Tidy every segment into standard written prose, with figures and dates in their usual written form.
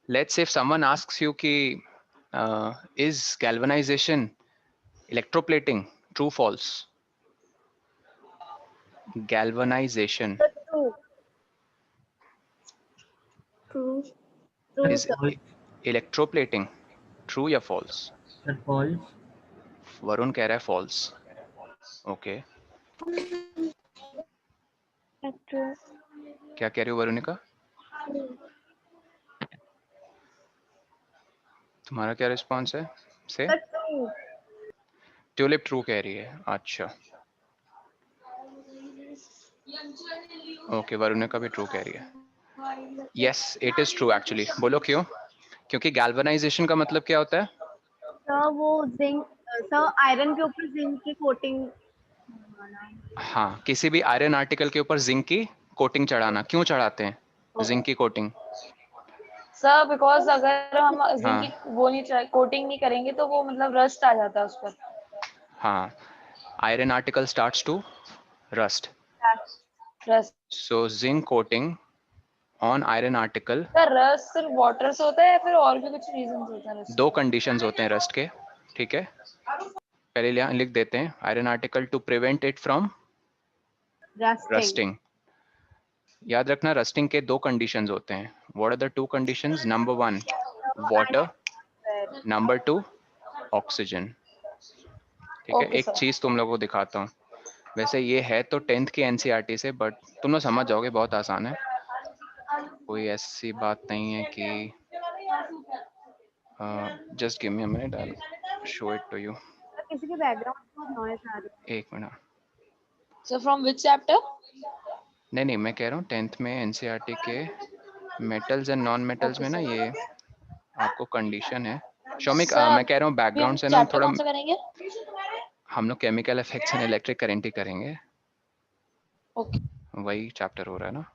Let's say if someone asks you कि is galvanization electroplating? True, false? Galvanization True. True. True, is sir. electroplating. True या false? Sir, false. Varun कह रहा है false. Okay. True. क्या कह रही हो वरुणिका? तुम्हारा क्या रिस्पॉन्स है? से True. ट्यूलिप ट्रू कह रही है. अच्छा, ओके, वरुणिका भी ट्रू कह रही है. Yes, it is true actually. बोलो क्यों? क्योंकि गैल्वेनाइजेशन का मतलब क्या होता है? सर वो जिंक, सर आयरन के ऊपर जिंक की कोटिंग। हाँ, किसी भी आयरन आर्टिकल के ऊपर जिंक की कोटिंग चढ़ाना. क्यों चढ़ाते हैं जिंक की कोटिंग? सर बिकॉज अगर हम जिंक की हाँ वो नहीं कोटिंग नहीं करेंगे तो वो मतलब रस्ट आ जाता है उस पर. हाँ, iron article starts to rust. Rust. So zinc coating on iron article. Sir rust सिर्फ वाटर से होता है या फिर और भी कुछ रीजंस होता है रस्ट? दो कंडीशंस होते हैं रस्ट के. ठीक है, पहले लिख देते हैं. Iron article to prevent it from rusting. याद रखना, रस्टिंग के दो कंडीशंस होते हैं. What are the two conditions? Number 1 water, number 2 oxygen. ठीक है, Okay, एक sir. चीज तुम लोगों को दिखाता हूँ. वैसे ये है तो 10th की एनसीईआरटी से, बट तुम लोग समझ जाओगे, बहुत आसान है. कोई ऐसी बात नहीं है कि just give me a minute, I will show it to you. किसी के बैकग्राउंड में नॉइस आ रही है. एक minute. So from which chapter? नहीं, मैं कह रहा हूँ 10th में एनसीईआरटी के metals and non metals Okay, में ना, sir. ये आपको कंडीशन है. शौमिक, Sir, मैं कह रहा हूँ अभी हम बैकग्राउंड से ना चैप्टर थोड़ा. कौन सा करेंगे? हम लोग chemical effects and electric current ही करेंगे. Okay. वही चैप्टर हो रहा है ना.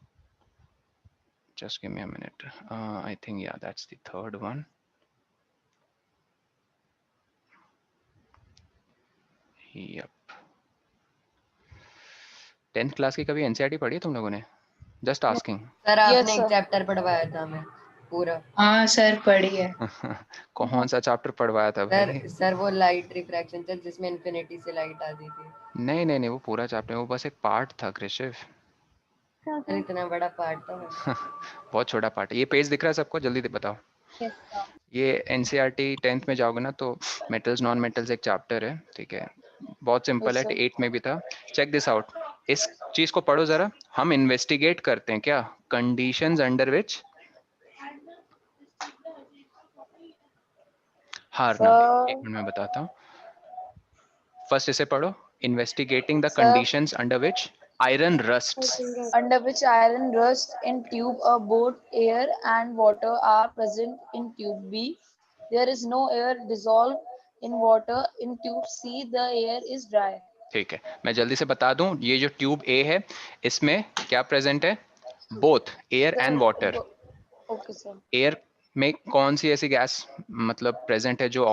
Just give me a minute. I think yeah that's the third one. Yep. 10th class की कभी एनसीईआरटी पढ़ी है तुम लोगों ने? Just asking. सर Yes, आपने एक sir. चैप्टर पढ़वाया था हमें पूरा. हाँ सर पढ़ी है. कौन सा चैप्टर पढ़वाया था भाई? सर वो लाइट रिफ्रैक्शन सर, जिसमें इन्फिनिटी से लाइट आती थी. नहीं, वो पूरा चैप्टर, वो बस एक पार्ट था कृषिव. सर इतना बड़ा पार्ट था. बहुत छोटा पार्ट है. ये पेज दिख रहा है सबको? जल्दी बताओ. ये एनसीईआरटी 10th में जाओगे ना तो मेटल्स नॉन मेटल्स एक चैप्टर है. ठीक है, बहुत सिंपल है. Yes, sir. 8 में भी था. Check this out. इस चीज को पढ़ो जरा. हम इन्वेस्टिगेट करते हैं क्या कंडीशंस अंडर विच हारना. एक मिनट में बताता हूँ. फर्स्ट इसे पढ़ो. Investigating the Sir, conditions under which iron rusts. under which iron rust in tube A, both air and water are present in tube B. There is no air dissolved in water. In tube C, the air is dry. ठीक है, मैं जल्दी से बता दूं. ये जो tube ए है, इसमें क्या प्रेजेंट है? Both air and water. Okay, sir. Air में कौन सी ऐसी गैस मतलब प्रेजेंट है जो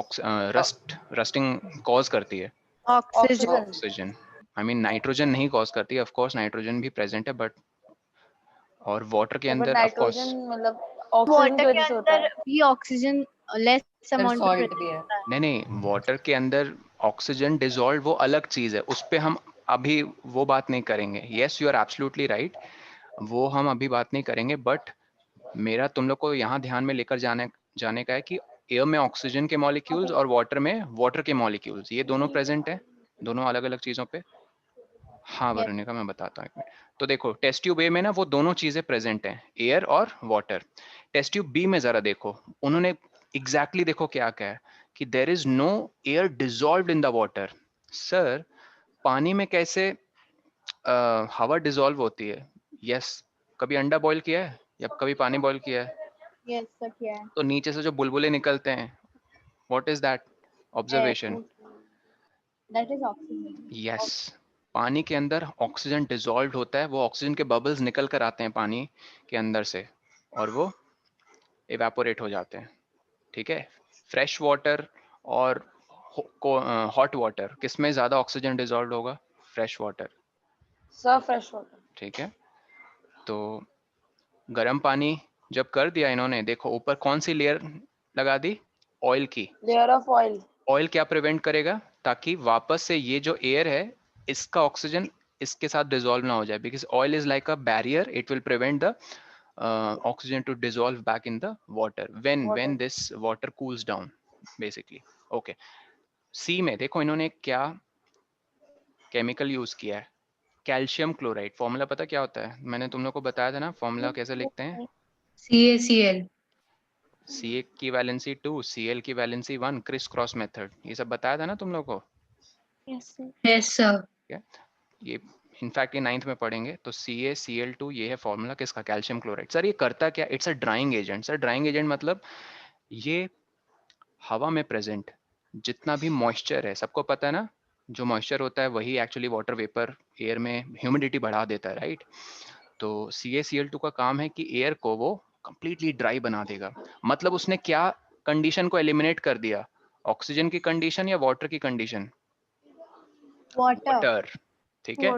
रस्टिंग कॉज करती है? Oxygen. Oxygen. I mean nitrogen नहीं कॉज करती है. ऑफ कोर्स नाइट्रोजन भी प्रेजेंट है, बट और वाटर के But अंदर ऑफ कोर्स. nitrogen मतलब ऑक्सीजन की वाटर के वजह से होता अंदर है. भी oxygen less sir amount salt भी है. नहीं, वाटर के अंदर ऑक्सीजन डिजोल्व वो अलग चीज है. उस पे हम अभी वो बात नहीं करेंगे. Yes, you are absolutely right, वो हम अभी बात नहीं करेंगे. बट मेरा तुम लोग को यहाँ ध्यान में लेकर जाने का है कि एयर में ऑक्सीजन के मॉलिक्यूल्स और वाटर में वाटर के मॉलिक्यूल्स, ये दोनों प्रेजेंट है, दोनों अलग अलग चीजों पे. हाँ वरुणिका, मैं बताता हूँ एक मिनट. तो देखो, टेस्ट ट्यूब ए में ना वो दोनों चीजें प्रेजेंट हैं, एयर और वाटर. टेस्ट ट्यूब बी में जरा देखो, उन्होंने एग्जैक्टली देखो क्या क्या है कि there is no air dissolved in the water. Sir, पानी में कैसे हवा डिजॉल्व होती है? यस, कभी अंडा बॉईल किया है या कभी पानी बॉईल किया है? यस सर क्या है? तो नीचे से जो बुलबुले निकलते हैं, what is that observation? That is oxygen. Yes, पानी के अंदर ऑक्सीजन डिजॉल्व होता है. वो ऑक्सीजन के बबल्स निकल कर आते हैं पानी के अंदर से और वो इवेपोरेट हो जाते हैं. ठीक है, फ्रेश वाटर और हॉट वाटर, किसमें ज्यादा ऑक्सीजन डिजॉल्व होगा? Fresh water. Sir, fresh water. ठीक है, तो गर्म पानी जब कर दिया इन्होंने, देखो ऊपर कौन सी लेयर लगा दी, ऑयल की। Layer of oil. ऑयल क्या प्रिवेंट करेगा, ताकि वापस से ये जो एयर है इसका ऑक्सीजन इसके साथ डिसॉल्व ना हो जाए, because oil is like a barrier, it will prevent the oxygen to dissolve back in the water when Water. this water cools down basically. Okay, सी में देखो इन्होंने क्या केमिकल यूज किया है, कैल्शियम क्लोराइड। फॉर्मूला पता क्या होता है, मैंने तुम लोग को बताया था ना फॉर्मूला कैसे लिखते हैं। CaCl। सी की वैलेंसी 2, Cl की वैलेंसी 1, क्रिस क्रॉस मेथड, ये सब बताया था ना तुम लोग को। Yes, sir. Yes sir। क्या ये इनफैक्ट ये 9th में पढ़ेंगे। तो CaCl2 ये है फॉर्मूला किसका, कैल्शियम क्लोराइड। सर ये करता क्या, it's a drying agent. Sir drying agent मतलब ये हवा में प्रेजेंट जितना भी मॉइस्चर है, सबको पता है ना, जो मॉइस्चर होता है वही एक्चुअली वाटर वेपर एयर में ह्यूमिडिटी बढ़ा देता है, राइट। तो CaCl2 का काम है कि एयर को वो कंप्लीटली ड्राई बना देगा। मतलब उसने क्या कंडीशन को एलिमिनेट कर दिया, ऑक्सीजन की कंडीशन या वाटर की कंडीशन, Water. वाटर, ठीक है।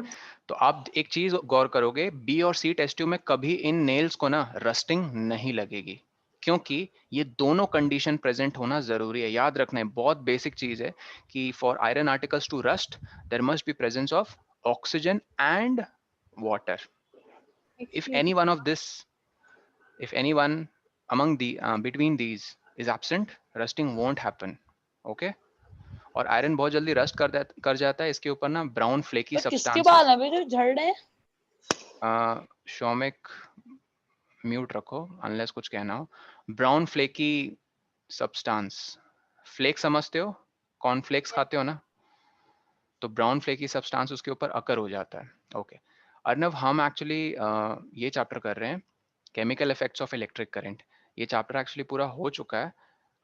तो आप एक चीज गौर करोगे, बी और सी टेस्ट ट्यूब में कभी इन नेल्स को ना रस्टिंग नहीं लगेगी, क्योंकि ये दोनों कंडीशन प्रेजेंट होना जरूरी है। याद रखना है, बहुत बेसिक चीज है कि for iron articles to rust there must be presence of oxygen and water. if Excuse any one of this if any one among the between these is absent, rusting won't happen. Okay, और iron बहुत जल्दी rust कर जाता है, इसके ऊपर ना brown flaky तो किसके सब्सटेंसेस। बाल हैं बे जो झड़ रहे हैं? शौमिक म्यूट रखो अनलेस कुछ कहना हो। ब्राउन फ्लेकी सब्सटेंस, फ्लेक समझते हो, कॉर्नफ्लेक्स खाते हो ना, तो ब्राउन फ्लेकी सब्सटेंस उसके ऊपर अकर हो जाता है। ओके अर्नव, हम एक्चुअली ये चैप्टर कर रहे हैं chemical effects of electric current. ये चैप्टर एक्चुअली पूरा हो चुका है,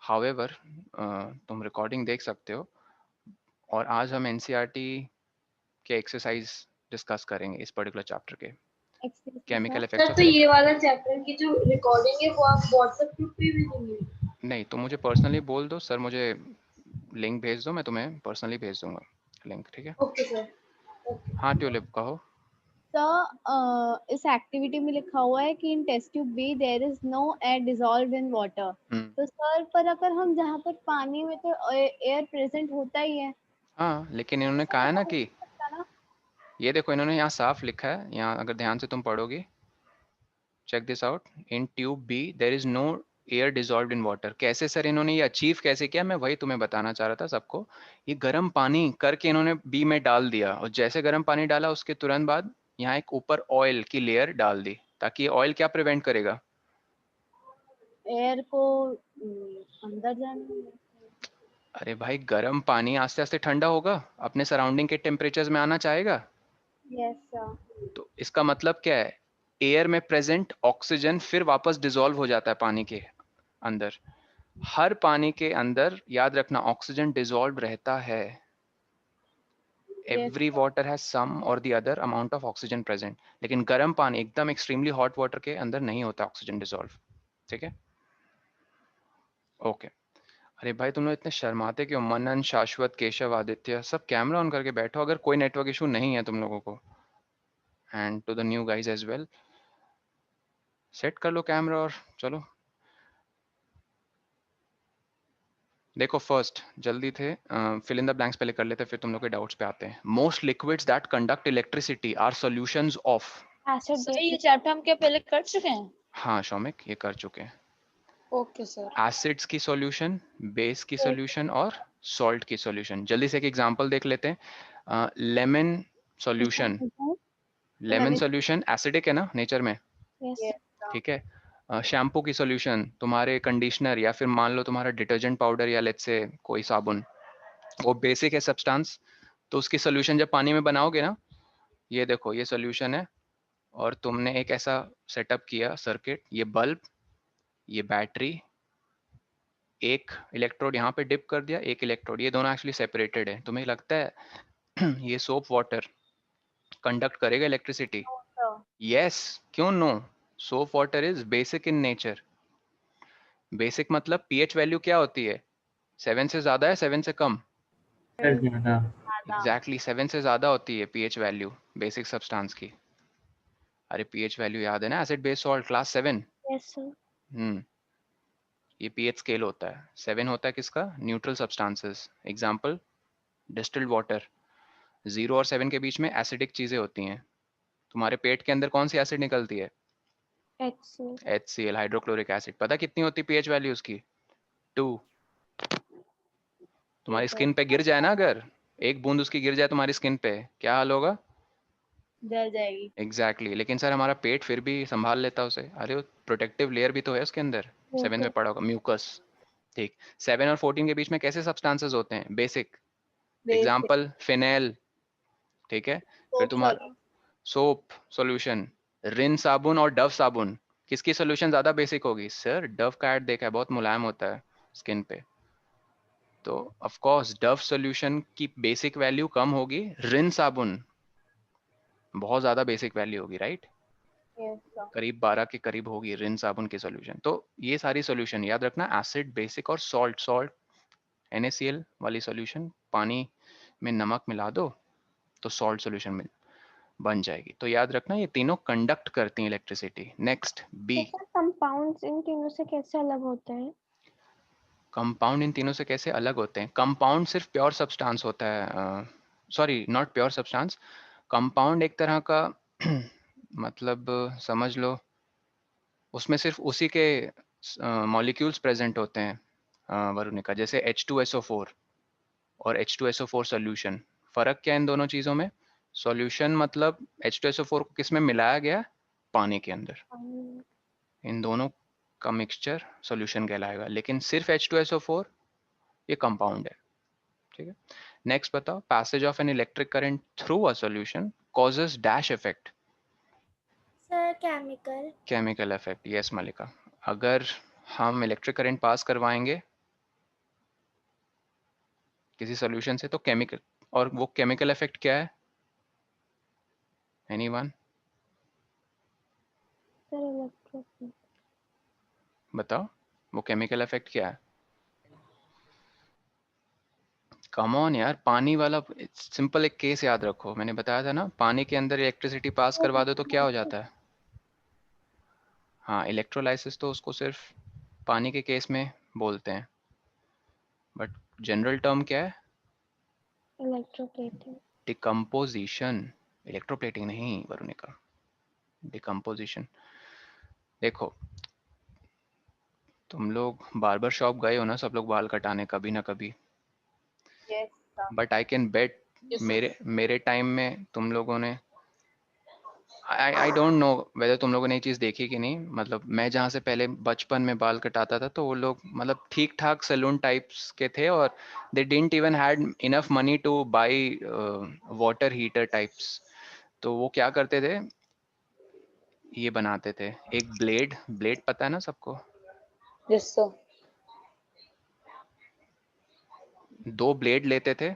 हाउएवर तुम रिकॉर्डिंग देख सकते हो। और आज हम एनसीईआरटी के एक्सरसाइज डिस्कस करेंगे इस पर्टिकुलर चैप्टर के, Excuse me, chemical sir. Effects sir of तो ये इलेक्ट्रिक। वाला चैप्टर की जो रिकॉर्डिंग है वो आप व्हाट्सएप ग्रुप पे भी देंगे? नहीं, तो मुझे पर्सनली बोल दो, सर मुझे लिंक भेज दो, मैं तुम्हें पर्सनली भेज दूंगा लिंक, ठीक है। Okay sir. ओके। हाँ ट्यूलिप कहो। सर इस एक्टिविटी में लिखा हुआ है कि in test tube B there is no air dissolve in water. तो सर पर अगर हम जहाँ पर पानी में तो एयर प्रेजेंट होता ही है, हाँ लेकिन इन्होंने कहा है ना कि ना? ये देखो इन्होंने यहाँ साफ लिखा है, यहाँ अगर ध्यान से तुम पढ़ोगे, check this out, in tube B there is no air dissolve in water. कैसे सर इन्होंने ये अचीव कैसे किया, मैं वही तुम्हें बताना चाह रहा था सबको। ये गर्म पानी करके इन्होंने बी में डाल दिया, और जैसे गर्म पानी डाला उसके तुरंत बाद यहाँ एक ऊपर ऑयल की लेयर डाल दी, ताकि ऑयल क्या प्रिवेंट करेगा, एयर को अंदर जाने। अरे भाई गर्म पानी आस्ते आस्ते ठंडा होगा, अपने सराउंडिंग के टेम्परेचर्स में आना चाहेगा। Yes sir. तो इसका मतलब क्या है, एयर में प्रेजेंट ऑक्सीजन फिर वापस डिसॉल्व हो जाता है पानी के अंदर। हर पानी के अंदर याद रखना ऑक्सीजन डिसॉल्व रहता है। Yes every water has some or the other amount of oxygen present, लेकिन गर्म पानी एकदम एक्सट्रीमली हॉट वाटर के अंदर नहीं होता ऑक्सीजन डिसॉल्व, ठीक है। ओके अरे भाई तुम लोग इतने शर्माते क्यों, मनन, शाश्वत, केशव, आदित्य, सब कैमरा ऑन करके बैठो अगर कोई नेटवर्क इशू नहीं है तुम लोगों को। And to the new guys as well, set कर लो कैमरा और चलो। देखो फर्स्ट जल्दी थे, फिल इन द ब्लैंक्स पहले कर लेते, फिर तुम लोग के डाउट्स पे आते हैं। Most liquids that conduct electricity are solutions of. Acid sir ये चैप्टर हम क्या पहले कर चुके हैं? हाँ शौमिक ये कर चुके हैं। Okay sir. एसिड्स की सॉल्यूशन, बेस की सॉल्यूशन और सॉल्ट की सॉल्यूशन। जल्दी से एक एग्जांपल देख लेते हैं। Lemon solution, lemon solution acidic है ना नेचर में, यस ठीक है। शैम्पू की सॉल्यूशन, तुम्हारे कंडीशनर या फिर मान लो तुम्हारा डिटर्जेंट पाउडर या लेट्स से कोई साबुन, वो बेसिक है सब्सटेंस, तो उसकी सॉल्यूशन जब पानी में बनाओगे ना, ये देखो ये सॉल्यूशन है, और तुमने एक ऐसा सेटअप किया सर्किट, ये बल्ब, ये बैटरी, एक इलेक्ट्रोड यहाँ पे डिप कर दिया, एक इलेक्ट्रोड, ये दोनों एक्चुअली सेपरेटेड है। तुम्हें लगता है ये सोप वाटर कंडक्ट करेगा इलेक्ट्रिसिटी? सर। यस, क्यों no, soap water is basic in nature. Basic मतलब पीएच वैल्यू क्या होती है, 7 से ज्यादा है 7 से कम? ज्यादा। एग्जैक्टली 7 से ज्यादा होती है पीएच वैल्यू बेसिक सब्सटेंस की। अरे पीएच वैल्यू याद है ना, acid base salt class 7। Yes sir. ये pH स्केल होता है। 7 होता है किसका? Neutral substances. Example distilled water. 0 और 7 के बीच में एसिडिक चीजें होती हैं। तुम्हारे पेट के अंदर कौन सी एसिड निकलती है? HCl। HCl, hydrochloric acid. पता कितनी होती है pH वैल्यू उसकी? 2। तुम्हारी स्किन पे गिर जाए ना, अगर एक बूंद उसकी गिर जाए तुम्हारी स्किन पे, क्या हाल होगा? जल जाएगी। एग्जैक्टली लेकिन सर हमारा पेट फिर भी संभाल लेता है उसे। अरे वो प्रोटेक्टिव लेयर भी तो है उसके अंदर। 7 में पढ़ा होगा, म्यूकस। ठीक। 7 और 14 के बीच में कैसे सब्सटेंसेस होते हैं? बेसिक। Basic example phenyl. ठीक है। फिर सोप तुम्हारा सॉल्यूशन। Soap solution. रिन साबुन और डव साबुन, किसकी सॉल्यूशन ज्यादा बेसिक होगी? सर डव का ऐड देखा है, बहुत मुलायम होता है स्किन पे। तो ऑफ कोर्स डव सॉल्यूशन की बेसिक वैल्यू कम होगी, रिन साबुन बहुत ज्यादा बेसिक वैल्यू होगी, राइट? Yes sir. करीब 12 के करीब होगी रिन साबुन की सॉल्यूशन। तो ये सारी सॉल्यूशन याद रखना, एसिड, बेसिक और सॉल्ट। सॉल्ट NaCl वाली सॉल्यूशन, पानी में नमक मिला दो तो सॉल्ट सॉल्यूशन में बन जाएगी। तो याद रखना ये तीनों कंडक्ट करती हैं इलेक्ट्रिसिटी। Next B. तो सर कंपाउंड्स इन तीनों से कैसे अलग होते हैं? कंपाउंड इन तीनों से कैसे अलग होते हैं? कंपाउंड सिर्फ प्योर सब्सटेंस होता है, sorry not pure substance. Compound एक तरह का मतलब समझ लो उसमें सिर्फ उसी के मॉलिक्यूल्स प्रेजेंट होते हैं, वरुणिका। जैसे H2SO4 और H2SO4 सॉल्यूशन। फर्क क्या है इन दोनों चीजों में? सॉल्यूशन मतलब H2SO4 को किस में मिलाया गया? पानी के अंदर। इन दोनों का मिक्सचर सॉल्यूशन कहलाएगा। लेकिन सिर्फ H2SO4 ये कंपाउंड है। ठीक है। नेक्स्ट बताओ, passage of an electric current through a solution causes dash effect. Sir chemical. Chemical effect. Yes Mallika. अगर हम इलेक्ट्रिक करंट पास करवाएंगे किसी सॉल्यूशन से तो केमिकल, और वो केमिकल इफेक्ट क्या है? Anyone sir electrophile. बताओ वो केमिकल इफेक्ट क्या है? कम ऑन यार, पानी वाला सिंपल एक केस याद रखो, मैंने बताया था ना, पानी के अंदर इलेक्ट्रिसिटी पास करवा दो तो क्या हो जाता है? हाँ, इलेक्ट्रोलाइसिस तो उसको सिर्फ पानी के केस में बोलते हैं, बट जनरल टर्म क्या है? इलेक्ट्रोप्लेटिंग। डिकम्पोजिशन। इलेक्ट्रोप्लेटिंग नहीं वरुणिका, डिकम्पोजिशन। देखो तुम लोग बार्बर शॉप गए हो ना, सब लोग बाल कटाने कभी ना कभी। Yes sir. But I can bet Yes, sir. मेरे मेरे टाइम में तुम लोगों ने, आई डोंट नो वेदर तुम लोगों ने ये चीज़ देखी कि नहीं। मतलब मैं जहाँ से पहले बचपन में बाल कटाता था तो वो लोग मतलब ठीक ठाक सैलून टाइप्स के थे, और they didn't even had enough money two by water heater types. तो वो क्या करते थे, ये बनाते थे एक ब्लेड। ब्लेड पता है ना सबको? Yes, sir. दो ब्लेड लेते थे,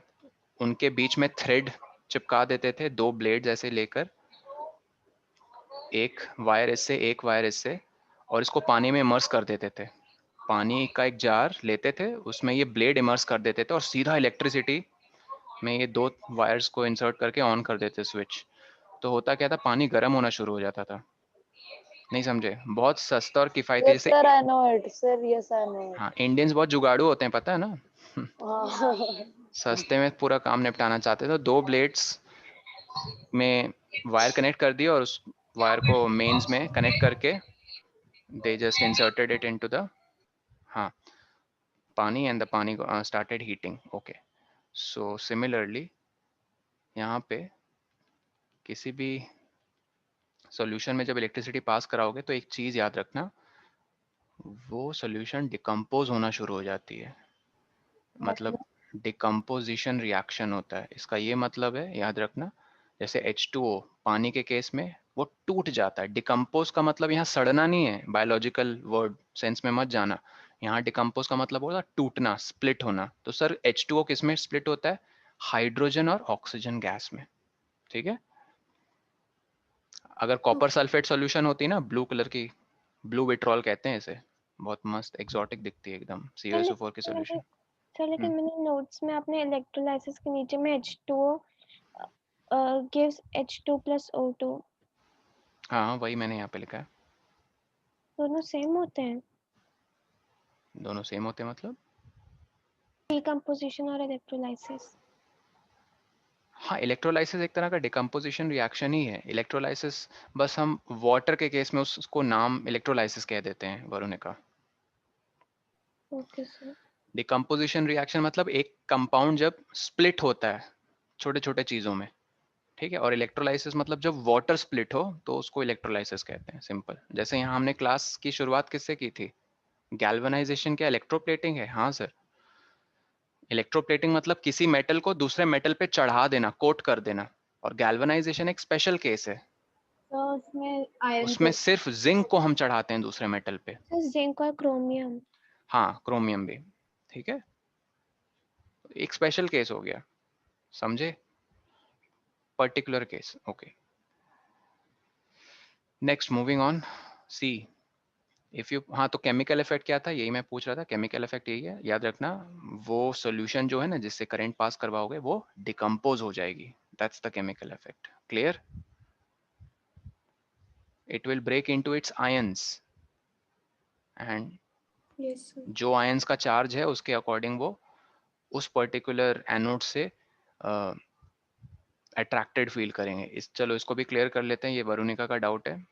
उनके बीच में थ्रेड चिपका देते थे, दो ब्लेड ऐसे लेकर, एक वायर इससे एक वायर इससे, और इसको पानी में इमर्स कर देते थे। पानी का एक जार लेते थे, उसमें ये ब्लेड इमर्स कर देते थे और सीधा इलेक्ट्रिसिटी में ये दो वायर्स को इंसर्ट करके ऑन कर देते स्विच। तो होता क्या था, पानी गर्म होना शुरू हो जाता था। नहीं समझे? बहुत सस्ता और किफ़ायती। Yes, जैसे sir. I know it. Sir, yes, I know it. हाँ, इंडियंस बहुत जुगाड़ू होते हैं पता है ना। Ah, सस्ते में पूरा काम निपटाना चाहते थे, तो दो ब्लेड्स में वायर कनेक्ट कर दिया और उस वायर को मेंस में कनेक्ट करके they just inserted it into the, हाँ, पानी, एंड द पानी started heating. Okay. So similarly यहाँ पे किसी भी सॉल्यूशन में जब इलेक्ट्रिसिटी पास कराओगे तो एक चीज़ याद रखना, वो सॉल्यूशन डिकम्पोज होना शुरू हो जाती है। मतलब डिकम्पोजिशन रिएक्शन होता है, इसका ये मतलब है, याद रखना। जैसे H2O पानी के केस में वो टूट जाता है। डिकम्पोज का मतलब यहाँ सड़ना नहीं है, बायोलॉजिकल वर्ड सेंस में मत जाना। यहाँ डिकम्पोज का मतलब होगा टूटना, स्प्लिट होना। तो सर H2O किस में स्प्लिट होता है? हाइड्रोजन और ऑक्सीजन गैस में। ठीक है। अगर कॉपर सल्फेट सॉल्यूशन होती ना, ब्लू कलर की, ब्लू विट्रॉल कहते हैं इसे, बहुत मस्त एक्सोटिक दिखती है एकदम, सर CaSO4 की सॉल्यूशन। लेकिन मैंने नोट्स में अपने इलेक्ट्रोलाइसिस के नीचे में H2O gives H2 plus O2। हाँ वही मैंने यहाँ पे लिखा है। दोनों सेम होते हैं, दोनों सेम होते हैं मतलब? डिकम्पोजिशन और इलेक्ट्रोलाइसिस। हाँ, इलेक्ट्रोलाइसिस एक तरह का डिकम्पोजिशन रिएक्शन ही है। इलेक्ट्रोलाइसिस बस हम वाटर के केस में उसको नाम इलेक्ट्रोलाइसिस कह देते हैं, Varunika. Okay sir. Decomposition reaction मतलब एक कंपाउंड जब स्प्लिट होता है छोटे छोटे चीजों में, ठीक है। और इलेक्ट्रोलाइसिस मतलब जब वाटर स्प्लिट हो तो उसको इलेक्ट्रोलाइसिस कहते हैं, सिंपल। जैसे यहाँ हमने क्लास की शुरुआत किससे की थी? गैल्वेनाइजेशन क्या इलेक्ट्रोप्लेटिंग है? हाँ सर। इलेक्ट्रोप्लेटिंग मतलब किसी मेटल को दूसरे मेटल पे चढ़ा देना, कोट कर देना। और गैल्वेनाइजेशन एक स्पेशल केस है, तो उसमें आयन उसमें सिर्फ जिंक को हम चढ़ाते हैं दूसरे मेटल पे। जिंक और क्रोमियम। हाँ, क्रोमियम भी, ठीक है। एक स्पेशल केस हो गया, समझे? Particular case, okay. Next, moving on, see if you, हाँ तो केमिकल इफेक्ट क्या था, यही मैं पूछ रहा था। केमिकल इफेक्ट यही है, याद रखना। वो सॉल्यूशन जो है ना जिससे करंट पास करवाओगे वो डिकम्पोज हो जाएगी, that's the chemical effect. Clear? It will break into its ions, and Yes, sir. जो आयंस का चार्ज है उसके अकॉर्डिंग वो उस पर्टिकुलर एनोड से अट्रैक्टेड फील करेंगे। चलो इसको भी क्लियर कर लेते हैं, ये वरुणिका का डाउट है।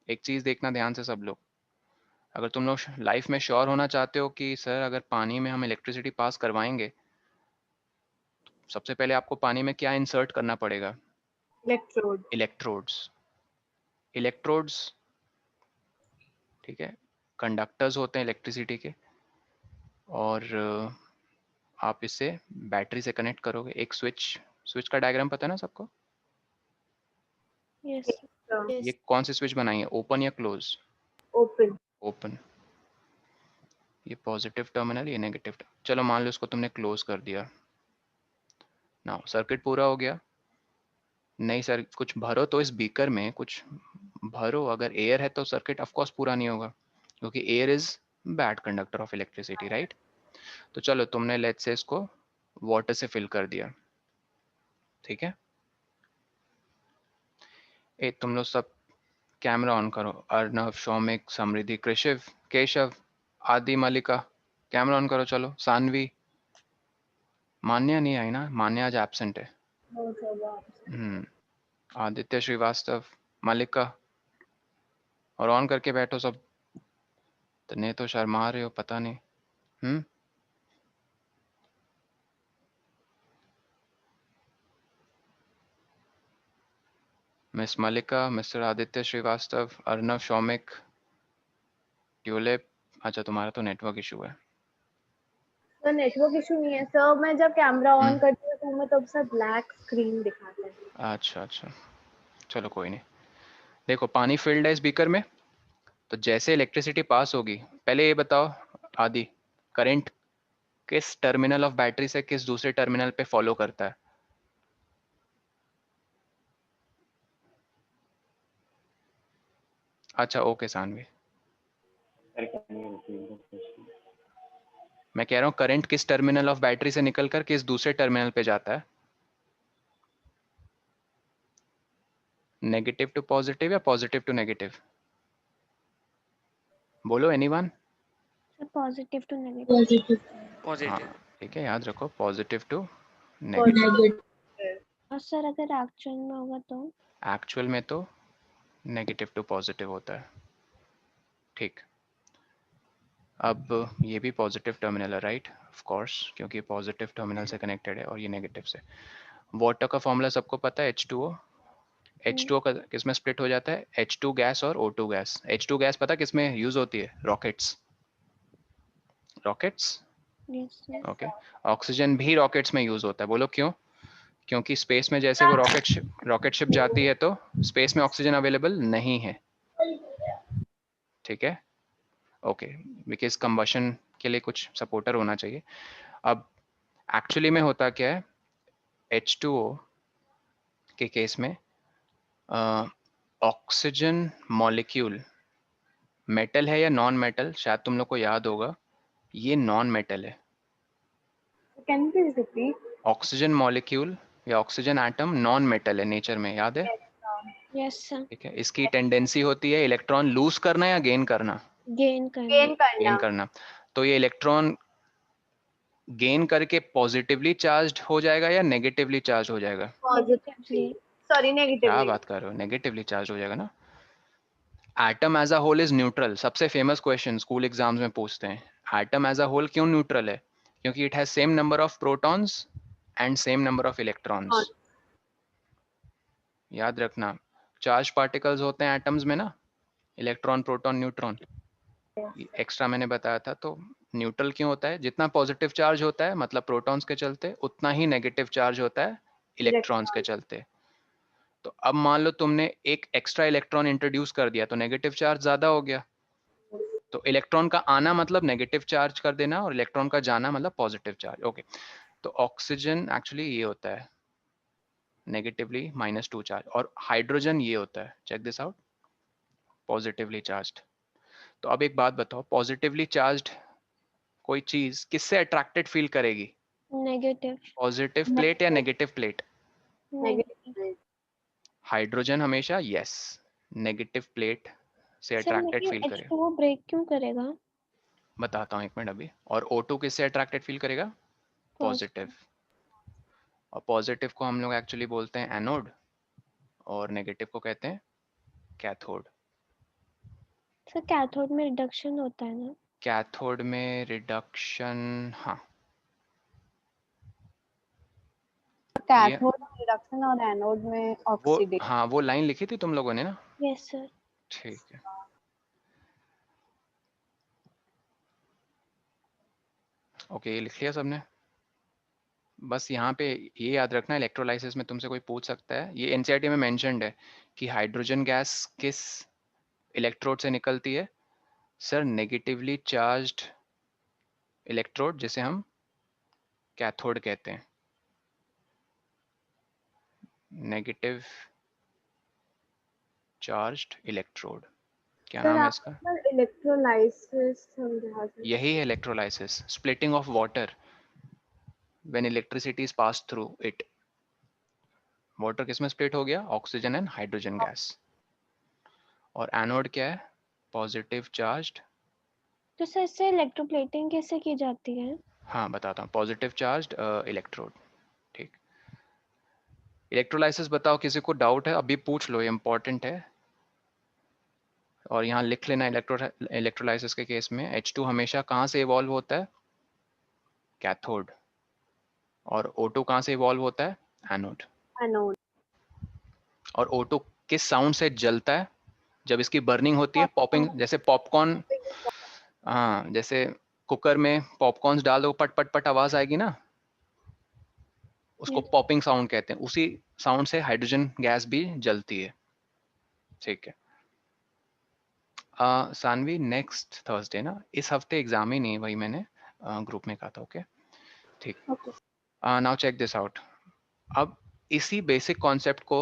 एक चीज देखना ध्यान से सब लोग, अगर तुम लोग लाइफ में श्योर होना चाहते हो कि सर अगर पानी में हम इलेक्ट्रिसिटी पास करवाएंगे, सबसे पहले आपको पानी में क्या इंसर्ट करना पड़ेगा? इलेक्ट्रोड। इलेक्ट्रोड्स। इलेक्ट्रोड्स, ठीक है, कंडक्टर्स होते हैं इलेक्ट्रिसिटी के। और आप इसे बैटरी से कनेक्ट करोगे। एक स्विच, स्विच का डायग्राम पता है ना सबको? यस। ये कौन सी स्विच बनाई है, ओपन या क्लोज? ओपन। ओपन। ये पॉजिटिव टर्मिनल, ये नेगेटिव। चलो मान लो इसको तुमने क्लोज कर दिया, नाउ सर्किट पूरा हो गया। नहीं सर, कुछ भरो तो इस बीकर में कुछ भरो, अगर एयर है तो सर्किट ऑफ कोर्स पूरा नहीं होगा, क्योंकि air is bad conductor of electricity, right? तो चलो तुमने लेट्स से इसको वाटर से फिल कर दिया, ठीक है। ए तुम लोग सब कैमरा ऑन करो। अर्नव, शौमिक, समृद्धि, कृषिव, केशव, आदि, मलिका, कैमरा ऑन करो। चलो सानवी, मान्या नहीं आई ना, मान्या आज एब्सेंट है। आदित्य श्रीवास्तव, मलिका, और ऑन करके बैठो सब। तो नहीं तो शर्मा रहे हो, पता नहीं। मिस मलिका, मिस्टर आदित्य श्रीवास्तव, अर्नव, शौमिक, ट्यूलिप। अच्छा तुम्हारा तो नेटवर्क इशू है। तो नेटवर्क इशू नहीं है सर, मैं जब कैमरा ऑन हम्म, करती हूँ तो हमें तब से ब्लैक स्क्रीन दिखाता है। अच्छा अच्छा, चलो कोई नहीं। देखो पानी फिल्ड है इस बीकर में, तो जैसे इलेक्ट्रिसिटी पास होगी, पहले ये बताओ आदि, करंट किस टर्मिनल ऑफ बैटरी से किस दूसरे टर्मिनल पे फॉलो करता है? अच्छा ओके सानवी, मैं कह रहा हूँ करंट किस टर्मिनल ऑफ बैटरी से निकलकर किस दूसरे टर्मिनल पे जाता है? नेगेटिव टू पॉजिटिव या पॉजिटिव टू नेगेटिव? बोलो anyone? Positive to negative. Positive. हाँ पॉजिटिव। ठीक है, याद रखो, positive to Or negative. negative. और सर अगर एक्चुअल में होगा तो? एक्चुअल में तो नेगेटिव टू पॉजिटिव होता है, ठीक। अब ये भी पॉजिटिव टर्मिनल है, राइट? ऑफ कोर्स, क्योंकि पॉजिटिव टर्मिनल से कनेक्टेड है और ये नेगेटिव से। वाटर का फॉर्मूला सबको पता है, H2O। H2O का किस में स्प्लिट हो जाता है? H2 गैस और O2 गैस। H2 गैस पता किस में यूज होती है? Rockets. Rockets, yes sir. Okay. Oxygen भी रॉकेट्स में यूज होता है, बोलो क्यों? क्योंकि स्पेस में जैसे वो रॉकेट शिप जाती है तो स्पेस में ऑक्सीजन अवेलेबल नहीं है, ठीक है, ओके। बिकॉज कंबशन के लिए कुछ सपोर्टर होना चाहिए। अब एक्चुअली में होता क्या है, H2O के केस में ऑक्सीजन मॉलिक्यूल मेटल है या नॉन मेटल, शायद तुम लोग को याद होगा, ये नॉन मेटल है। Can you please repeat? Oxygen molecule या ऑक्सीजन एटम नॉन मेटल है नेचर में, याद है? Yes sir. ठीक है, इसकी टेंडेंसी होती है इलेक्ट्रॉन लूज करना या गेन करना? गेन करना। गेन गेन करना। करना। तो ये इलेक्ट्रॉन गेन करके पॉजिटिवली चार्ज्ड हो जाएगा या नेगेटिवली चार्ज हो जाएगा? नेगेटिवली। सॉरी, क्या नेगेटिवली। बात कर रहे हो, नेगेटिवली चार्ज हो जाएगा ना। Atom as a whole is neutral, सबसे फेमस क्वेश्चन स्कूल एग्जाम्स में पूछते हैं। एटम एज अ होल क्यों न्यूट्रल है? क्योंकि it has same number of protons and same number of electrons. याद रखना, चार्ज पार्टिकल्स होते हैं एटम्स में ना, इलेक्ट्रॉन प्रोटॉन न्यूट्रॉन। एक्स्ट्रा मैंने बताया था। तो न्यूट्रल क्यों होता है? जितना पॉजिटिव चार्ज होता है मतलब प्रोटॉन्स के चलते, उतना ही नेगेटिव चार्ज होता है इलेक्ट्रॉन्स के चलते। तो अब मान लो तुमने एक एक्स्ट्रा इलेक्ट्रॉन इंट्रोड्यूस कर दिया तो नेगेटिव चार्ज ज्यादा हो गया। तो इलेक्ट्रॉन का आना मतलब नेगेटिव चार्ज कर देना और इलेक्ट्रॉन का जाना मतलब पॉजिटिव चार्ज। ओके, तो ऑक्सीजन एक्चुअली ये होता है नेगेटिवली -2 चार्ज, और हाइड्रोजन ये होता है, check this out, positively charged. तो अब एक बात बताओ, पॉजिटिवली चार्ज्ड कोई चीज किससे अट्रैक्टेड फील करेगी? नेगेटिव। पॉजिटिव प्लेट या नेगेटिव प्लेट? नेगेटिव। हाइड्रोजन हमेशा यस नेगेटिव प्लेट से सर अट्रैक्टेड लेकिन फील करेगा। H2O ब्रेक क्यों करेगा? बताता हूँ, एक मिनट अभी। और O2 किससे अट्रैक्टेड फील करेगा? पॉजिटिव। पॉजिटिव। और पॉजिटिव को हम लोग एक्चुअली बोलते हैं एनोड, और नेगेटिव को कहते हैं कैथोड। सर कैथोड में रिडक्शन होता है ना? कैथोड में रिडक्शन, हाँ। ये कैथोड में रिडक्शन और एनोड में वो, ऑक्सीडेशन। हाँ वो लाइन लिखी थी तुम लोगों ने ना। Yes sir. ठीक है, ओके, ये लिख लिया सबने। बस यहाँ पे ये याद रखना, इलेक्ट्रोलाइसिस में तुमसे कोई पूछ सकता है, ये एनसीईआरटी में मेंशन्ड है कि हाइड्रोजन गैस किस इलेक्ट्रोड से निकलती है? सर नेगेटिवली चार्ज्ड इलेक्ट्रोड, जिसे हम कैथोड कहते हैं। नेगेटिव चार्ज्ड इलेक्ट्रोड, क्या सर नाम है आप इसका? इलेक्ट्रोलाइसिस समझा दें। यही है electrolysis, splitting of water when electricity is pass through it. Water किस में स्प्लिट हो गया? Oxygen and hydrogen gas. और एनोड क्या है? Positive charged. तो सर इससे इलेक्ट्रोप्लेटिंग कैसे की जाती है? हाँ बताता हूँ, पॉजिटिव चार्ज्ड इलेक्ट्रोड। ठीक, इलेक्ट्रोलाइसिस बताओ, किसी को डाउट है अभी पूछ लो, ये इंपॉर्टेंट है। और यहाँ लिख लेना, इलेक्ट्रोलाइसिस के केस में H2 हमेशा कहाँ से इवॉल्व होता है? कैथोड। और O2 कहाँ से इवॉल्व होता है? एनोड। एनोड। और O2 किस साउंड से जलता है जब इसकी बर्निंग होती है? पॉपिंग, जैसे पॉपकॉर्न, हाँ जैसे कुकर में पॉपकॉर्न्स डाल दो, पट पट पट आवाज आएगी ना, उसको Yes. पॉपिंग साउंड कहते हैं। उसी साउंड से हाइड्रोजन गैस भी जलती है। ठीक है, सानवी नेक्स्ट थर्सडे ना, इस हफ्ते एग्जाम ही नहीं है, वही मैंने ग्रुप में कहा था। ओके ठीक, नाउ चेक दिस आउट। अब इसी बेसिक कॉन्सेप्ट को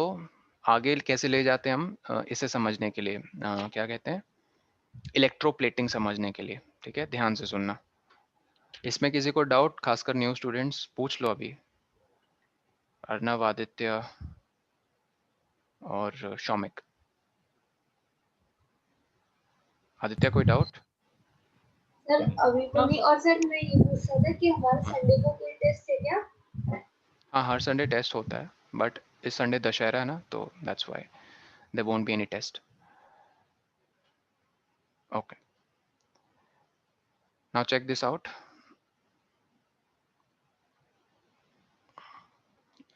आगे कैसे ले जाते हैं हम, इसे समझने के लिए, क्या कहते हैं, इलेक्ट्रोप्लेटिंग समझने के लिए। ठीक है, ध्यान से सुनना। इसमें किसी को डाउट, खासकर न्यू स्टूडेंट्स पूछ लो अभी। अर्नव, आदित्य और शौमिक। आदित्य कोई डाउट? सर अभी तो नहीं। और सर मैं ये पूछ रहा था कि हमारे संडे को कोई टेस्ट है क्या? हाँ हर संडे टेस्ट होता है, बट इस संडे दशहरा है ना, तो that's why there won't be any test. Okay, now check this out.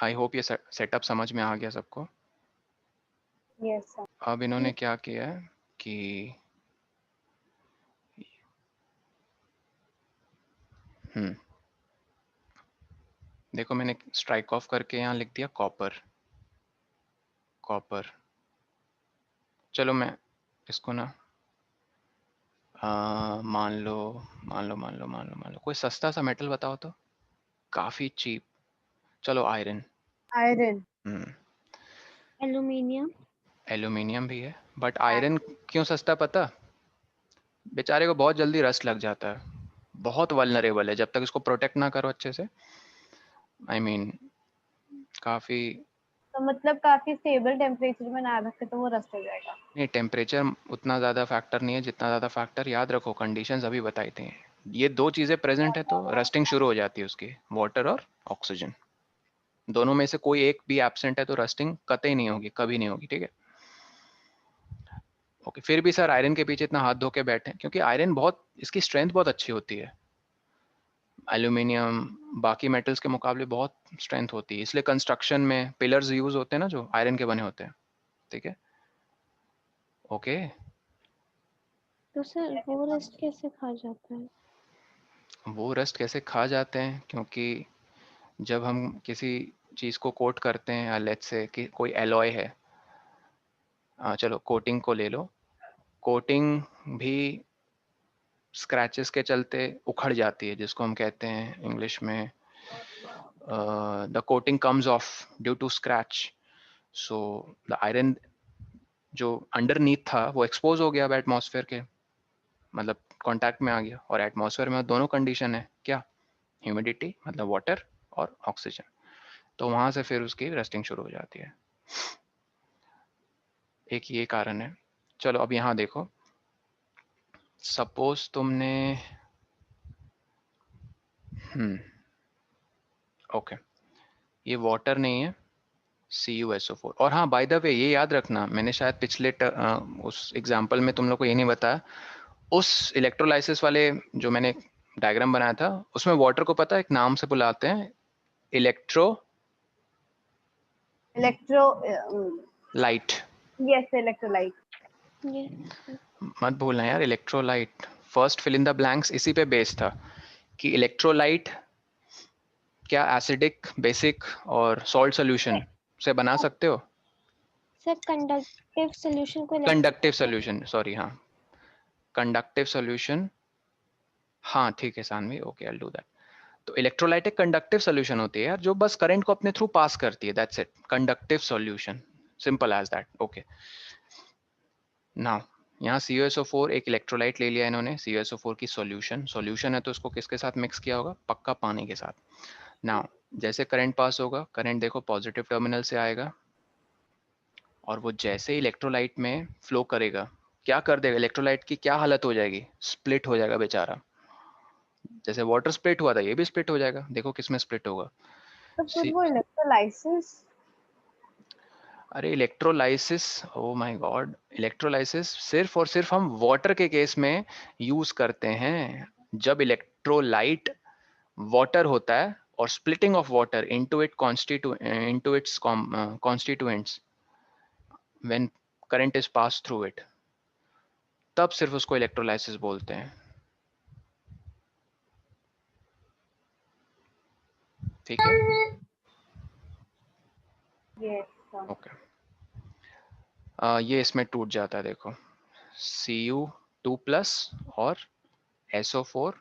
I hope ये सेटअप समझ में आ गया सबको। Yes sir. अब इन्होंने क्या किया है कि देखो, मैंने स्ट्राइक ऑफ करके यहाँ लिख दिया कॉपर। कॉपर, चलो मैं इसको ना मान लो कोई सस्ता सा मेटल बताओ तो, काफी चीप। चलो आयरन। आयरन। एल्यूमिनियम। एल्यूमिनियम भी है, बट आयरन क्यों सस्ता पता? बेचारे को बहुत जल्दी रस्ट लग जाता है, बहुत वल्नरेबल है जब तक इसको प्रोटेक्ट ना करो अच्छे से। आई मीन काफी तो मतलब काफी स्टेबल टेम्परेचर में ना रखे तो वो रस्ट हो जाएगा। नहीं, टेम्परेचर उतना ज़्यादा फैक्टर नहीं है, जितना ज़्यादा फैक्टर याद रखो कंडीशंस अभी बताई थी। ये दो चीज़ें प्रेजेंट है तो रस्टिंग शुरू हो जाती है उसकी, वाटर और ऑक्सीजन। दोनों में से कोई एक भी एब्सेंट है तो रस्टिंग कतई नहीं होगी, कभी नहीं होगी, ठीक है। ओके, फिर भी सर आयरन के पीछे इतना हाथ धो के बैठे, क्योंकि आयरन बहुत, इसकी स्ट्रेंथ बहुत अच्छी होती है, एल्यूमिनियम बाकी मेटल्स के मुकाबले बहुत स्ट्रेंथ होती है, इसलिए कंस्ट्रक्शन में पिलर्स यूज होते हैं ना जो आयरन के बने होते हैं, ठीक है। ओके, तो सर वो रस्ट कैसे खा जाता है? वो रस्ट कैसे खा जाते हैं, क्योंकि जब हम किसी चीज़ को कोट करते हैं, लेट्स से कि कोई एलॉय है, चलो कोटिंग को ले लो, कोटिंग भी स्क्रैचेस के चलते उखड़ जाती है, जिसको हम कहते हैं इंग्लिश में the coating comes off due to scratch. So the iron जो अंडरनीथ था वो एक्सपोज हो गया अब एटमॉस्फेयर के, मतलब कांटेक्ट में आ गया, और एटमॉस्फेयर में दोनों कंडीशन है क्या, ह्यूमिडिटी मतलब वाटर और ऑक्सीजन, तो वहां से फिर उसकी रस्टिंग शुरू हो जाती है। एक ये कारण है। चलो अब यहाँ देखो, सपोज तुमने ओके, ये वाटर नहीं है, CuSO4। और हाँ, बाय द वे ये याद रखना, मैंने शायद पिछले उस एग्जांपल में तुम लोग को ये नहीं बताया, उस इलेक्ट्रोलाइसिस वाले जो मैंने डायग्राम बनाया था उसमें वाटर को पता है एक नाम से बुलाते हैं, इलेक्ट्रोलाइट। Yes, electrolyte. ये मत भूलना यार, electrolyte, first fill in the blanks इसी पे बेस था कि इलेक्ट्रोलाइट क्या एसिडिक, बेसिक और सॉल्ट सोल्यूशन से बना सकते हो। सर कंडक्टिव सॉल्यूशन को कंडक्टिव सोल्यूशन, सॉरी, हाँ कंडक्टिव सोल्यूशन, हाँ ठीक है Saanvi, okay I will do that. तो इलेक्ट्रोलाइट एक कंडक्टिव सोल्यूशन होती है यार, जो बस करंट को अपने थ्रू पास करती है, that's it, conductive solution, simple as that. Okay, now यहाँ CuSO4 एक इलेक्ट्रोलाइट ले लिया इन्होंने, CuSO4 की सॉल्यूशन है तो उसको किसके साथ मिक्स किया होगा, पक्का पानी के साथ। नाउ जैसे करंट पास होगा, करंट देखो पॉजिटिव टर्मिनल से आएगा, और वो जैसे इलेक्ट्रोलाइट में फ्लो करेगा, क्या कर देगा, इलेक्ट्रोलाइट की क्या हालत हो जाएगी, स्प्लिट हो जाएगा बेचारा। जैसे वाटर स्प्लिट हुआ था, ये भी स्प्लिट हो जाएगा, देखो किसमें स्प्लिट होगा। तो फिर वो इलेक्ट्रोलाइसिस, अरे electrolysis, oh my God, electrolysis सिर्फ और सिर्फ हम वाटर के केस में यूज करते हैं, जब इलेक्ट्रोलाइट वाटर होता है और splitting of water into its constituents when current is pass through it, तब सिर्फ उसको इलेक्ट्रोलाइसिस बोलते हैं, ठीक है। यस ओके, ये इसमें टूट जाता है देखो, Cu2+ और SO4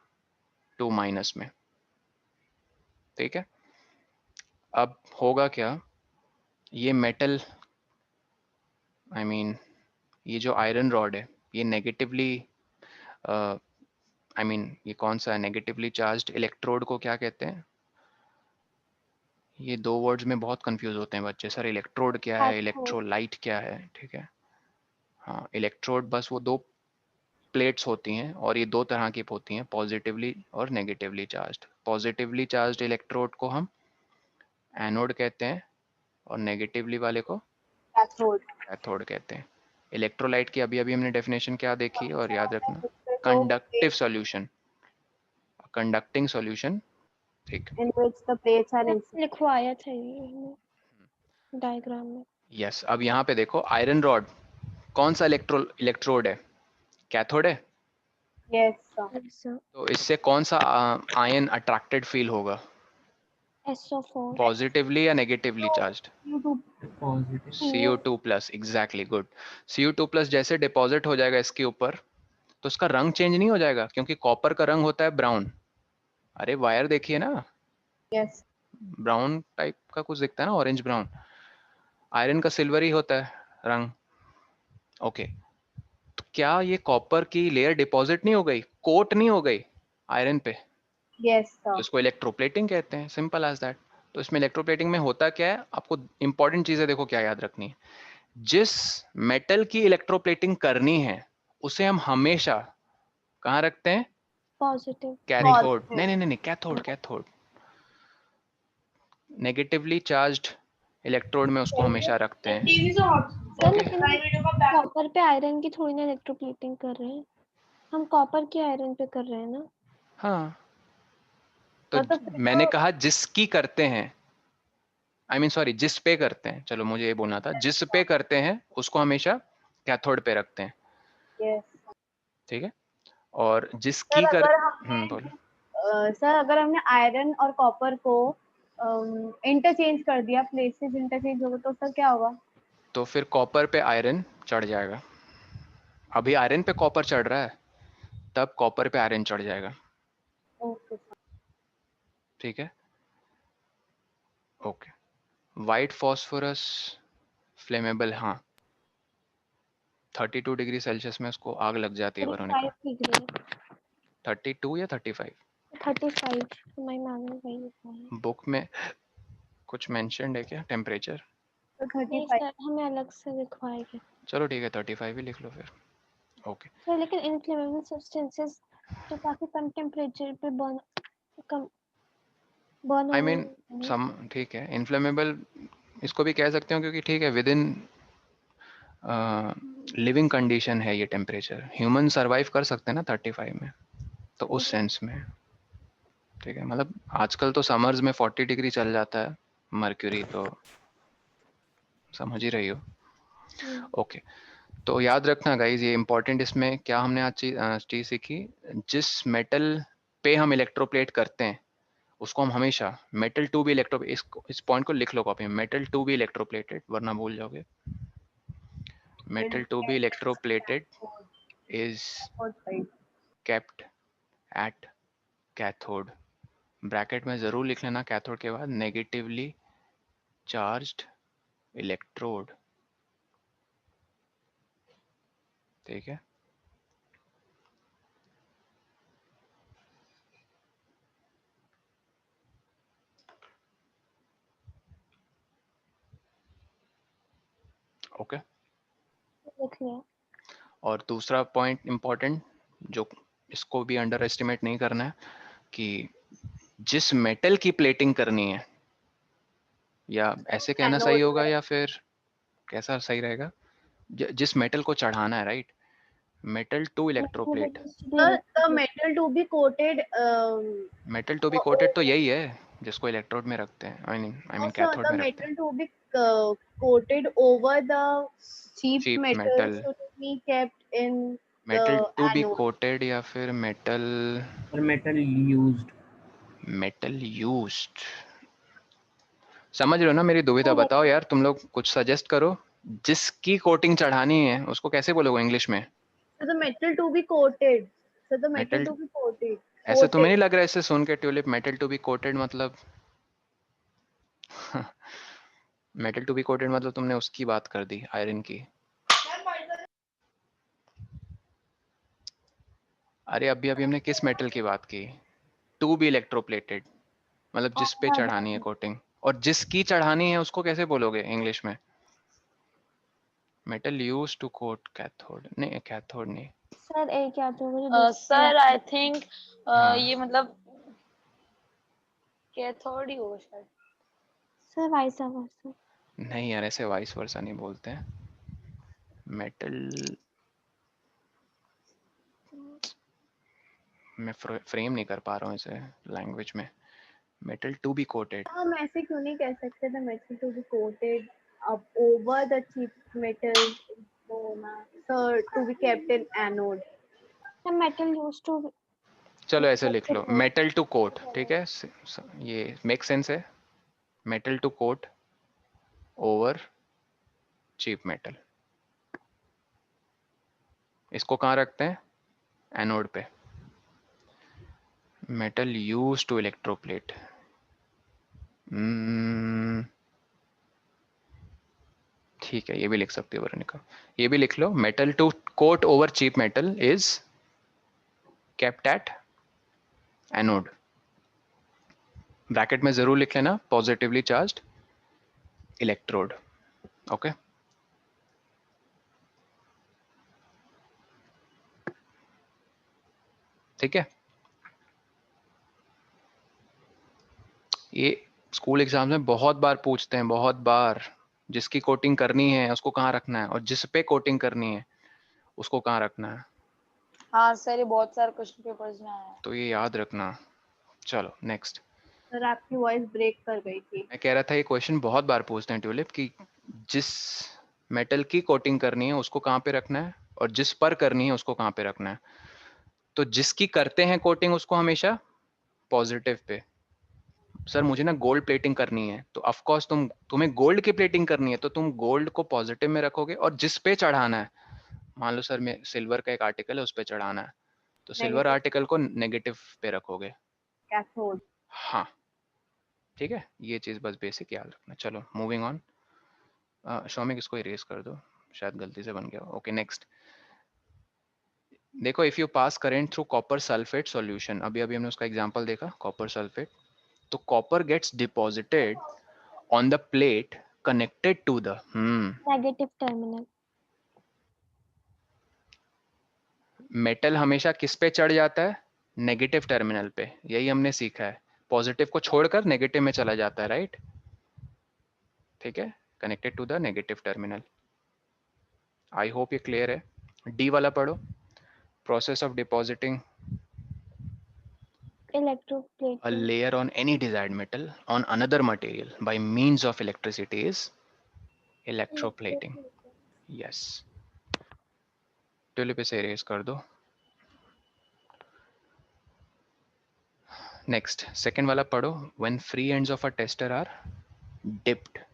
2- में, ठीक है। अब होगा क्या, ये मेटल, आई मीन ये जो आयरन रॉड है, ये नेगेटिवली, आई मीन ये कौन सा है, नेगेटिवली चार्ज्ड इलेक्ट्रोड को क्या कहते हैं, ये दो वर्ड्स में बहुत कंफ्यूज होते हैं बच्चे, सर इलेक्ट्रोड क्या है, इलेक्ट्रोलाइट क्या है, ठीक है। हाँ, इलेक्ट्रोड बस वो दो प्लेट्स होती हैं, और ये दो तरह की होती हैं, पॉजिटिवली और negatively charged. Positively charged electrode को हम एनोड कहते हैं, और नेगेटिवली वाले को कैथोड। कैथोड कहते हैं। इलेक्ट्रोलाइट की अभी अभी हमने डेफिनेशन क्या देखी, और याद रखना, कंडक्टिव सॉल्यूशन, कंडक्टिंग सॉल्यूशन, ठीक। In which the plates are लिखवाया था ये डायग्राम में। यस, अब यहाँ पे देखो, आयरन रॉड कौन सा इलेक्ट्रोड है, कैथोड है, यस सर तो इससे कौन सा आयन अट्रैक्टेड फील होगा, SO4 पॉजिटिवली या negatively charged, Cu2+, exactly, good. Cu2+ जैसे डिपॉजिट हो जाएगा इसके ऊपर, तो इसका रंग चेंज नहीं हो जाएगा, क्योंकि कॉपर का रंग होता है ब्राउन, अरे वायर देखिए ना, यस ब्राउन टाइप का कुछ दिखता है ना, ऑरेंज ब्राउन, आयरन का सिल्वर ही होता है रंग। ओके, तो क्या ये कॉपर की लेयर डिपॉजिट नहीं हो गई, कोट नहीं हो गई आयरन पे, यस तो इसको इलेक्ट्रोप्लेटिंग कहते हैं, सिंपल एज दैट। तो इसमें इलेक्ट्रोप्लेटिंग में होता क्या है, आपको इंपॉर्टेंट चीजें देखो क्या याद रखनी है। जिस मेटल की इलेक्ट्रोप्लेटिंग करनी है उसे हम हमेशा कहाँ रखते हैं? पॉजिटिव। कैथोड। नहीं नहीं नहीं, cathode, cathode. Negatively charged electrode में उसको हमेशा रखते हैं। सर लेकिन कॉपर पे आयरन की थोड़ी ना इलेक्ट्रोप्लेटिंग कर रहे हैं, हम कॉपर की आयरन पे कर रहे हैं ना। हाँ, तो मैंने कहा जिसकी करते हैं, आई मीन सॉरी, जिस पे करते हैं, चलो मुझे ये बोलना था, जिस पे करते हैं उसको हमेशा कैथोड पे रखते हैं। ठीक है, और जिसकी कर बोलो। सर अगर हमने आयरन और कॉपर को इंटरचेंज कर दिया, प्लेसेस इंटरचेंज हो गए, तो सर क्या होगा? तो फिर कॉपर पे आयरन चढ़ जाएगा। अभी आयरन पे कॉपर चढ़ रहा है, तब कॉपर पे आयरन चढ़ जाएगा। ओके। ठीक है, ओके। वाइट फॉस्फोरस फ्लेमेबल, हाँ, 32 डिग्री सेल्सियस में उसको आग लग जाती है वेरोनिका। 32 या 35? 35 हमारी मैम ने वही लिखा है। बुक में कुछ मेंशन्ड है क्या टेम्परेचर? तो नहीं 35। सर, हमें अलग से लिखवाएंगे। चलो ठीक है, 35 ही लिख लो फिर। ओके सर लेकिन इनफ्लेमेबल सब्सटेंसेस तो काफी कम टेम्परेचर पे बर्न आई होने मीन सम, ठीक है, इन्फ्लेमेबल इसको भी कह सकते हो, क्योंकि ठीक है, विद इन लिविंग कंडीशन है ये टेम्परेचर, ह्यूमन सरवाइव कर सकते हैं ना 35 में, तो उस सेंस में। ठीक है, मतलब आजकल तो समर्स में 40 डिग्री चल जाता है मर्क्यूरी, तो समझ ही रही हो। ओके, तो याद रखना गाइज, ये इंपॉर्टेंट, इसमें क्या हमने आज चीज सीखी, जिस मेटल पे हम इलेक्ट्रोप्लेट करते हैं उसको हम हमेशा मेटल टू बी इलेक्ट्रो, इस पॉइंट को लिख लो कॉपी में, मेटल टू बी इलेक्ट्रोप्लेटेड, वरना भूल जाओगे। Metal to be electroplated is kept at cathode, bracket में जरूर लिख लेना कैथोड के बाद नेगेटिवली चार्ज्ड इलेक्ट्रोड। ठीक है, ओके। लिख लिया। और दूसरा पॉइंट इंपॉर्टेंट, जो इसको भी अंडर एस्टिमेट नहीं करना है, कि जिस मेटल की प्लेटिंग करनी है, या ऐसे कहना सही होगा या फिर कैसा सही रहेगा, जिस मेटल को चढ़ाना है, right, metal to electroplate. The metal to be coated. Metal to be coated तो यही है जिसको इलेक्ट्रोड में रखते हैं, I mean So cathode the में रखते हैं। metal to be coated over the cheap cheap metal metal, should be kept in metal the to be anode. Coated या फिर मेटल, और मेटल यूज्ड, मेटल यूज्ड। समझ रहे हो ना मेरी दुविधा? बताओ यार, तुम लोग कुछ सजेस्ट करो, जिसकी कोटिंग चढ़ानी है उसको कैसे बोलोगे इंग्लिश में? So the metal to be coated. So the metal metal, to be coated. ऐसे तुम्हें नहीं लग रहा है ऐसे सुन के Tulip, metal to be coated मतलब मेटल टू बी कोटेड मतलब तुमने उसकी बात कर दी, आयरन की। अरे अभी अभी हमने किस मेटल की बात की? टू बी इलेक्ट्रोप्लेटेड, मतलब जिस पे चढ़ानी है कोटिंग, और जिसकी चढ़ानी है उसको कैसे बोलोगे इंग्लिश में? Metal use to coat cathode, नहीं कैथोड नहीं सर एक क्या तो सर आई थिंक हाँ। ये मतलब कैथोड ही होगा शायद। Sir vice versa. नहीं यार, ऐसे वाइस वर्सा नहीं बोलते हैं। मेटल, मैं फ्रेम नहीं कर पा रहा हूँ इसे लैंग्वेज में। मेटल टू बी कोटेड, हम ऐसे क्यों नहीं कह सकते the metal to be coated up over the cheap metal, so to be kept in anode. Sir metal used to. चलो ऐसे लिख लो, मेटल टू कोट, ठीक है, ये मेक सेंस है, metal to coat over cheap metal. इसको कहाँ रखते हैं? एनोड पे। मेटल यूज टू इलेक्ट्रोप्लेट, ठीक है, ये भी लिख सकते हो वेरोनिका, ये भी लिख लो, metal to coat over cheap metal is kept at anode. Bracket में जरूर लिख लेना पॉजिटिवली चार्ज्ड इलेक्ट्रोड। ओके, ठीक है। ये स्कूल एग्जाम में बहुत बार पूछते हैं, बहुत बार। जिसकी कोटिंग करनी है उसको कहाँ रखना है, और जिस पे कोटिंग करनी है उसको कहाँ रखना है। हाँ सर, ये बहुत सारे क्वेश्चन पेपर्स में आया है। तो ये याद रखना। चलो नेक्स्ट। सर आपकी वॉइस ब्रेक कर गई थी। मैं कह रहा था ये क्वेश्चन बहुत बार पूछते हैं ट्यूलिप कि जिस मेटल की कोटिंग करनी है उसको कहाँ पे रखना है, और जिस पर करनी है उसको कहाँ पे रखना है। तो जिसकी करते हैं कोटिंग उसको हमेशा पॉजिटिव पे। सर मुझे ना गोल्ड प्लेटिंग करनी है, तो ऑफ कोर्स तुम्हें गोल्ड की प्लेटिंग करनी है तो तुम गोल्ड को पॉजिटिव में रखोगे, और जिस पे चढ़ाना है, मान लो सर में सिल्वर का एक आर्टिकल है उस पे चढ़ाना है, तो सिल्वर नेगेटिव आर्टिकल को नेगेटिव पे रखोगे। कैथोड। हाँ ठीक है, ये चीज बस बेसिक याद रखना। चलो मूविंग ऑन। शौमिक इसको इरेज कर दो, शायद गलती से बन गया। Okay next. देखो if you pass current through copper sulphate solution, अभी अभी हमने उसका एग्जांपल देखा कॉपर सल्फेट, तो copper gets deposited on the plate connected to the negative terminal. Metal हमेशा किस पे चढ़ जाता है, नेगेटिव टर्मिनल पे। यही हमने सीखा है, पॉजिटिव को छोड़कर नेगेटिव में चला जाता है, राइट। ठीक है, connected to the negative terminal. I hope ये क्लियर है। डी वाला पढ़ो। Process of depositing a electroplating. layer on any desired metal on another material by means of electricity is electroplating. Yes. Tulip इसे erase कर दो। Next, second वाला पढ़ो। When free ends of a tester are dipped.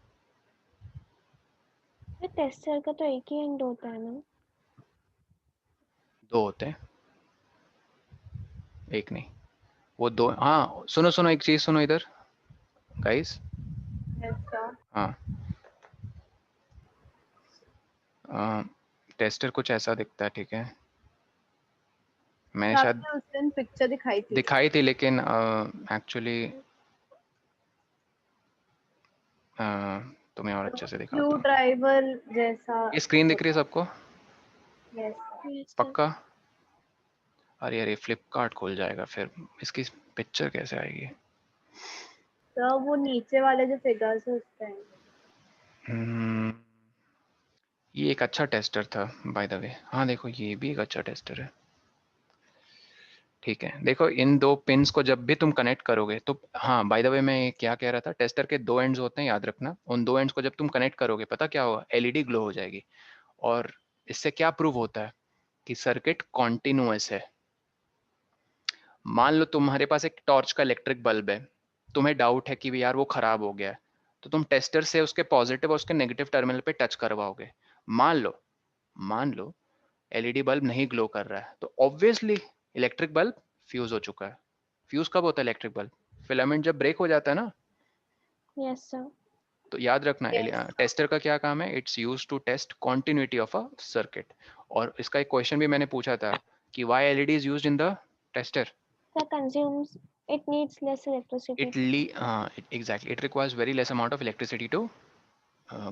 Tester का तो एक ही and होता है ना। दो होते हैं, एक नहीं, वो दो। हाँ सुनो सुनो, एक चीज सुनो इधर गाइस। हाँ टेस्टर कुछ ऐसा दिखता है, ठीक है। मैंने शायद उस दिन पिक्चर दिखाई थी लेकिन एक्चुअली तुम्हें और अच्छे से दिखाता स्क्रू हूँ। ड्राइवर जैसा। ये स्क्रीन दिख रही है सबको यस पक्का? अरे अरे फ्लिपकार्ट खुल जाएगा फिर, इसकी पिक्चर कैसे आएगी? तो वो नीचे वाले जो फिगर्स है उस पे ये एक अच्छा टेस्टर था बाय द वे। हाँ देखो ये भी एक अच्छा टेस्टर है, ठीक है। देखो इन दो पिन्स को जब भी तुम कनेक्ट करोगे तो, हाँ बाय द वे मैं क्या कह रहा था, टेस्टर के दो एंड्स होते हैं, याद रखना। उन दो एंड्स को जब तुम कनेक्ट करोगे पता क्या होगा, एलईडी ग्लो हो जाएगी। और इससे क्या प्रूव होता है कि सर्किट कॉन्टिन्यूअस है। मान लो तुम्हारे पास एक टॉर्च का इलेक्ट्रिक बल्ब है, तुम्हें डाउट है कि भी यार वो खराब हो गया है, तो तुम टेस्टर से उसके पॉजिटिव और उसके नेगेटिव टर्मिनल पे टच करवाओगे। मान लो एलईडी बल्ब नहीं ग्लो कर रहा है, तो ऑब्वियसली इलेक्ट्रिक बल्ब फ्यूज हो चुका है। फ्यूज कब होता है इलेक्ट्रिक बल्ब? फिलामेंट जब ब्रेक हो जाता है ना। Yes sir. तो याद रखना टेस्टर का क्या काम है, it's use to test continuity of a circuit. और इसका एक क्वेश्चन भी मैंने पूछा था कि why LED is used in the tester. Sir, consumes, it needs less electricity. Exactly, it requires very less amount of electricity to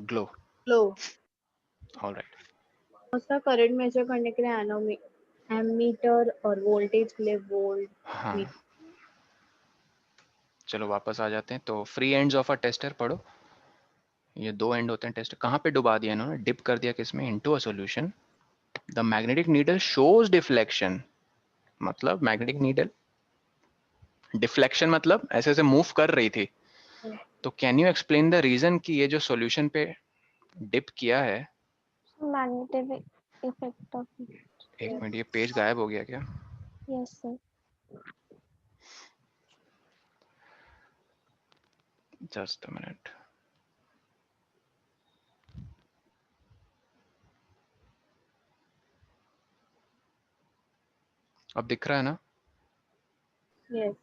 glow. Low All right. उसका current measure करने के लिए एमीटर और वोल्टेज के लिए वोल्ट। हाँ चलो वापस आ जाते हैं। तो free ends of a tester पढ़ो। ये दो एंड होते हैं टेस्टर, कहाँ पे डुबा दिया इन्होंने, डिप कर दिया किसमें, into a solution. The magnetic needle shows deflection, मतलब मैग्नेटिक नीडल डिफ्लेक्शन मतलब ऐसे ऐसे मूव कर रही थी। तो can you explain the reason कि ये जो सॉल्यूशन पे डिप किया है। Magnetic effect of it. एक मिनट, ये पेज गायब हो गया क्या? Yes sir. Just a minute. अब दिख रहा है ना? यस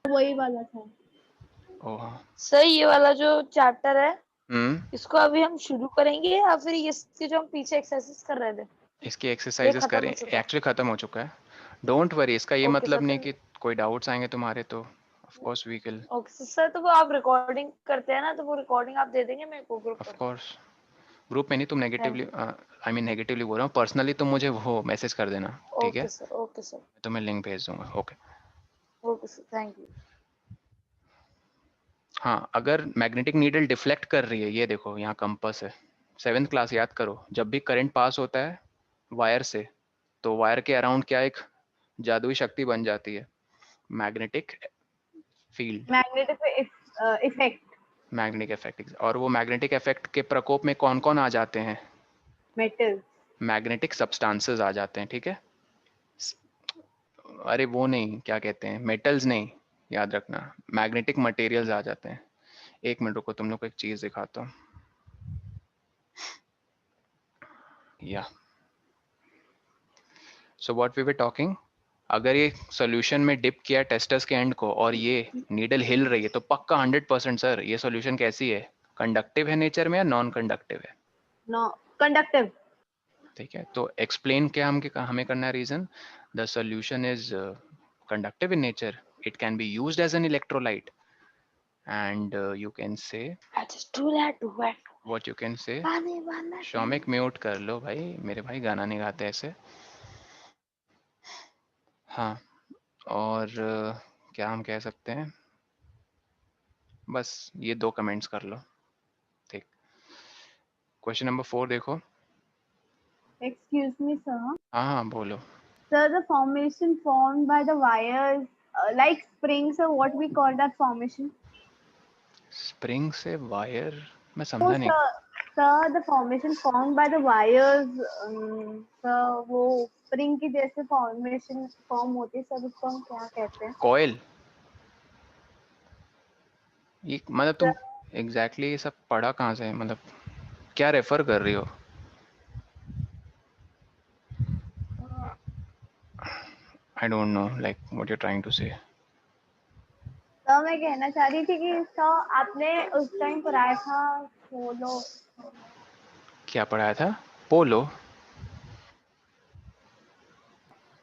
वही वाला था। ओह हाँ। सर ये वाला जो चैप्टर है इसको अभी हम शुरू करेंगे या फिर इसके जो हम पीछे एक्सरसाइज कर रहे थे इसकी एक्सरसाइजेस करें, एक्चुअली खत्म हो चुका है। डोंट वरी, इसका ये Okay, मतलब sir, नहीं then- कि कोई डाउट्स आएंगे तुम्हारे तो Of course we will. Okay sir, तो वो आप रिकॉर्डिंग करते हैं ना, तो वो रिकॉर्डिंग आप दे देंगे मेरे को ग्रुप Of पर? course. ग्रुप में नहीं, तुम नेगेटिवली आई मीन नेगेटिवली बोल रहा हूँ, पर्सनली तुम मुझे वो मैसेज कर देना, ठीक है? ओके सर, ओके सर, मैं तुम्हें लिंक भेज दूंगा। Okay. Okay sir, thank you. हाँ, अगर मैग्नेटिक नीडल डिफ्लेक्ट कर रही है, ये देखो यहाँ कंपास है, 7th क्लास याद करो, जब भी करंट पास होता है वायर से, तो वायर के अराउंड क्या एक जादुई शक्ति बन जाती है, magnetic field, magnetic effect, magnetic effect. और वो मैग्नेटिक इफेक्ट के प्रकोप में कौन कौन आ जाते हैं? मेटल, मैग्नेटिक सब्सटेंसेस आ जाते हैं, ठीक है? अरे वो नहीं, क्या कहते हैं, मेटल्स नहीं, याद रखना, मैग्नेटिक मटेरियल्स आ जाते हैं। एक मिनट रुको, तुम लोग को एक चीज दिखाता हूँ। या so what we were talking, अगर ये सॉल्यूशन में डिप किया टेस्टर्स के एंड को और ये नीडल हिल रही है, तो पक्का 100% सर ये सॉल्यूशन कैसी है, कंडक्टिव है नेचर में या नॉन कंडक्टिव है? No conductive. ठीक है, तो एक्सप्लेन क्या हमें करना है reason, the solution is conductive in nature, it can be used as an electrolyte, and you can say I just do that, what you can say। पानी वाला शौमिक म्यूट कर लो भाई, मेरे भाई गाना नहीं गाते ऐसे। हाँ, और क्या हम कह सकते हैं, बस ये 2 कमेंट्स कर लो, ठीक। क्वेश्चन नंबर 4 देखो। Excuse me sir. हाँ बोलो। Sir, the formation formed by the wires, like springs, so what we call that formation? Spring से वायर, मैं So, समझा नहीं। sir, the formation formed by the wires, sir, वो spring की जैसे formation form होती है, सर उसको हम क्या कहते हैं? कॉइल। ये मतलब तुम एग्जैक्टली ये सब पढ़ा कहाँ से, मतलब क्या रेफर कर रही हो? I don't know like what you trying to say. Sir मैं कहना चाह रही थी कि सर आपने उस टाइम पढ़ाया था पोलो। क्या पढ़ाया था? पोलो।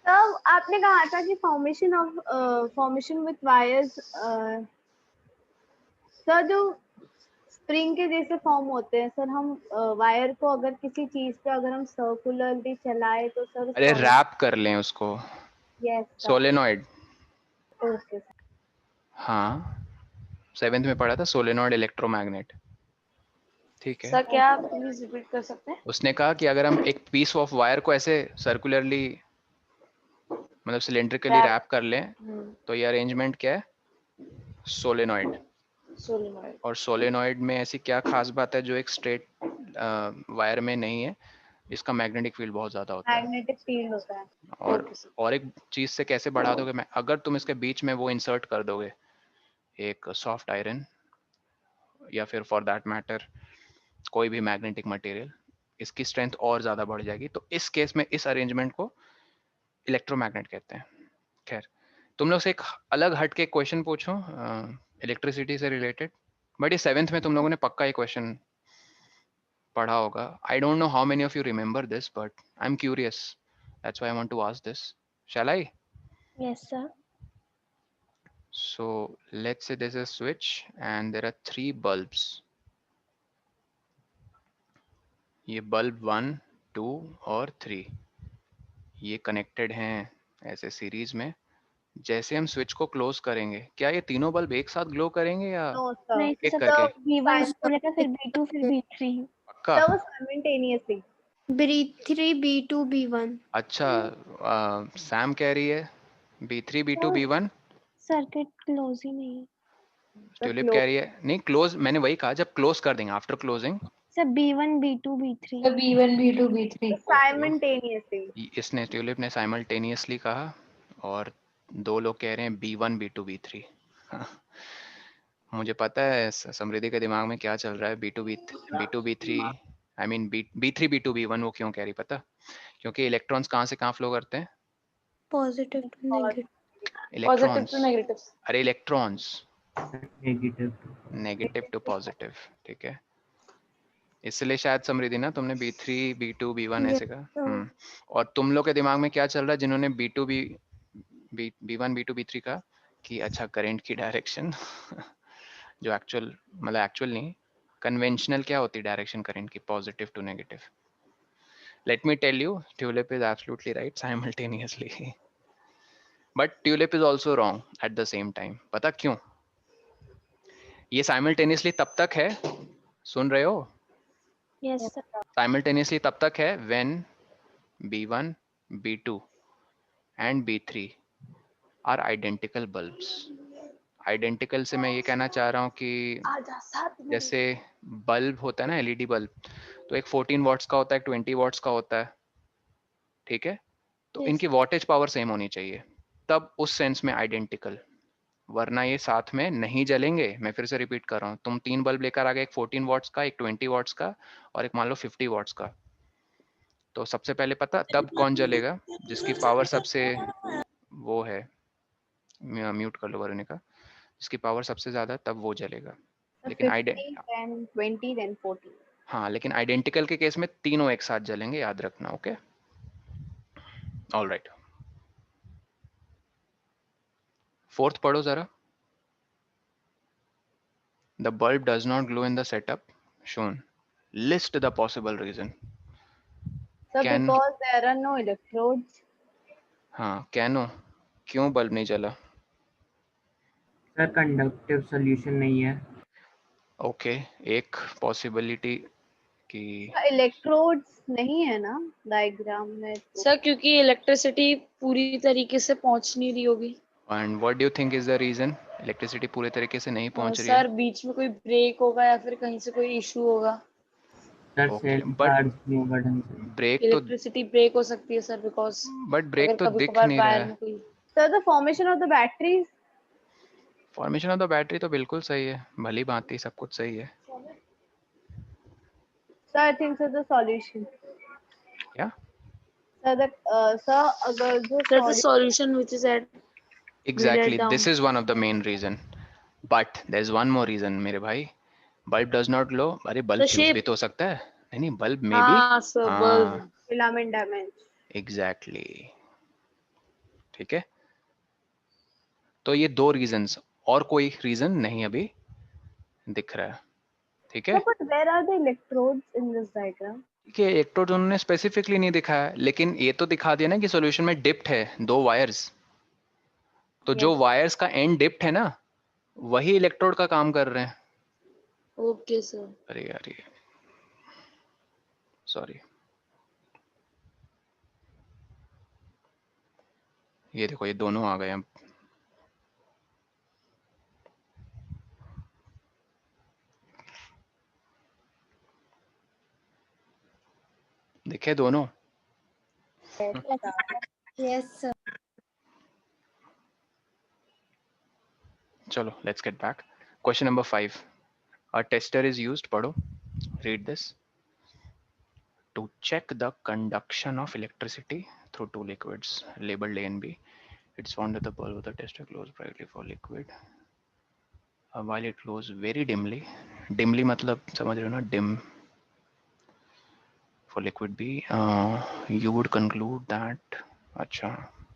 तब आपने कहा था कि फॉर्मेशन विथ वायर्स, सर जो स्प्रिंग के जैसे फॉर्म होते हैं सर, हम वायर को अगर किसी चीज पे अगर हम सर्कुलरली चलाए तो सर, अरे रैप कर लें उसको, यस सोलेनॉइड। Okay sir. हाँ, 7th में पढ़ा था सोलेनॉइड इलेक्ट्रोमैग्नेट, ठीक है। सर क्या आप प्लीज रिपीट कर सकते हैं? उसने कहा कि अगर हम एक पीस ऑफ वायर को ऐसे सर्कुलरली, मतलब सिलेंड्रिकली रैप कर लें, तो ये अरेंजमेंट क्या है, सोलेनॉइड। सोलेनॉइड। और सोलेनॉइड में ऐसी क्या खास बात है जो एक स्ट्रेट वायर में नहीं है, इसका मैग्नेटिक फील्ड बहुत ज्यादा होता है। मैग्नेटिक फील्ड होता है। और एक चीज से कैसे बढ़ा दोगे, मैं अगर तुम इसके बीच में वो इंसर्ट कर दोगे, एक सॉफ्ट आयरन या फिर फॉर दैट मैटर कोई भी मैग्नेटिक मटेरियल, इसकी स्ट्रेंथ और ज्यादा बढ़ जाएगी। तो इस केस में इस अरेंजमेंट को इलेक्ट्रोमैग्नेट कहते हैं। खैर, तुम लोग से एक अलग हट के क्वेश्चन पूछूं इलेक्ट्रिसिटी से रिलेटेड, बट ये 7th में तुम लोगों ने पक्का ये क्वेश्चन पढ़ा होगा। I don't know how many of you remember this, but I am curious, that's why I want to ask this. Shall I? Yes, sir. So let's say there's a switch and there are 3 bulbs. ये bulb 1, 2 और 3 ये connected हैं ऐसे series में। जैसे हम switch को close करेंगे, क्या ये तीनों बल्ब एक साथ ग्लो करेंगे या नो सर, नहीं एक सर, करके? B1 बोलेगा, फिर B2, फिर B3। पक्का? सर वो साइमल्टेनियसली B3 B2 B1। अच्छा, सैम कह रही है B3 B2 B1, circuit close ही नहीं है ट्यूलिप कह रही है नहीं क्लोज, मैंने वही कहा जब क्लोज कर देंगे, after closing. Sir. B1 B2 B3। B1 B2 B3 simultaneously. इसने ट्यूलिप ने साइमल्टेनियसली कहा, और 2 लोग कह रहे हैं B1 B2 B3। मुझे पता है समृद्धि के दिमाग में क्या चल रहा है, B2 B3 I mean B3 B2 B1 वो क्यों कह रही पता? क्योंकि इलेक्ट्रॉन्स कहाँ से कहाँ फ्लो करते हैं? Positive to negative. Positive to electrons, negative. अरे electrons negative negative to positive, ठीक है। इसलिए शायद समृद्धि ना तुमने B3 B2 B1 ऐसे कहा। और तुम लोग के दिमाग में क्या चल रहा है जिन्होंने B1 B2 B3 का, कि अच्छा करंट की डायरेक्शन जो एक्चुअल नहीं, कन्वेंशनल क्या होती है डायरेक्शन करंट की, positive to negative. Let me tell you, Tulip is absolutely right simultaneously, but Tulip is also wrong at the same time. पता क्यों? ये साइमल्टेनियसली तब तक है, सुन रहे हो? Yes sir. साइमल्टेनियसली तब तक है when B1, B2 and B3 are identical bulbs. Identical से मैं ये कहना चाह रहा हूँ कि आजा साथ में. जैसे बल्ब होता है ना, एलईडी बल्ब, तो एक 14 वॉट्स का होता है, एक 20 वॉट्स का होता है, ठीक है? तो यस. इनकी वॉटेज पावर सेम होनी चाहिए, तब उस सेंस में आइडेंटिकल, वरना ये साथ में नहीं जलेंगे. मैं फिर से रिपीट कर रहा हूँ, तुम 3 बल्ब लेकर आ गए, एक 14 वॉट्स का, एक 20 वॉट्स का और एक मान लो 50 वॉट्स का. तो सबसे पहले पता तब कौन जलेगा? जिसकी पावर सबसे वो है, म्यूट कर लो वरुणिका, जिसकी पावर सबसे ज्यादा तब वो जलेगा. So लेकिन 50, then 20, then 40. हाँ, लेकिन आइडेंटिकल के केस में तीनों एक साथ जलेंगे, याद रखना. Okay, all right. फोर्थ पढ़ो जरा. The bulb does not glow in the setup shown, list the possible reason. So can, because there are no electrodes. हाँ कैनो, क्यों बल्ब नहीं जला? सर कंडक्टिव सोल्यूशन नहीं है. ओके, एक पॉसिबिलिटी कि इलेक्ट्रोड्स नहीं है ना डायग्राम में तो. सर क्योंकि इलेक्ट्रिसिटी पूरी तरीके से पहुंच नहीं रही होगी. And what do you think is the reason electricity पूरे तरीके से नहीं पहुंच रही है? सर बीच में कोई ब्रेक होगा या फिर कहीं से कोई इशू होगा. Sir okay, cell but charge नहीं होगा ढंग से. ब्रेक तो, इलेक्ट्रिसिटी ब्रेक हो सकती है सर, बिकॉज बट ब्रेक अगर तो कभी दिख कभार नहीं रहा वायर है. में कोई. So the formation of the batteries. Formation of the battery तो बिल्कुल सही है, भली भांति सब कुछ सही है. So I think so the solution. क्या? So that अगर जो That's the solution. solution which is at we exactly, write down. This is one of the main reason, but there is one more reason मेरे भाई. Bulb does not glow, अरे bulb The fuse भी shape. तो हो सकता है. नहीं नहीं, बल्ब में भी, हाँ सर, हाँ bulb. Filament damage. एग्जैक्टली, ठीक है. तो ये दो रीजंस, और कोई रीजन नहीं अभी दिख रहा है, ठीक है? So but where are the electrodes in this diagram? कि इलेक्ट्रोड उन्होंने स्पेसिफिकली नहीं दिखाया, लेकिन ये तो दिखा दिया ना कि सॉल्यूशन में डिप्ट है दो वायर्स. तो जो Yes. वायर्स का एंड डिप्ट है ना, वही इलेक्ट्रोड का काम कर रहे हैं. Okay sir. अरे यार, ये सॉरी, ये देखो ये दोनों आ गए अब. दिखे दोनों? Yes, sir. चलो let's get back. Question number 5. A tester is used, पढ़ो, read this. To check the conduction of electricity through two liquids labeled A and B, it's found that the bulb of the tester glows brightly for liquid, while it glows very dimly. Dimly मतलब समझ रहे हो ना, dim. For liquid B, you would conclude that. अच्छा,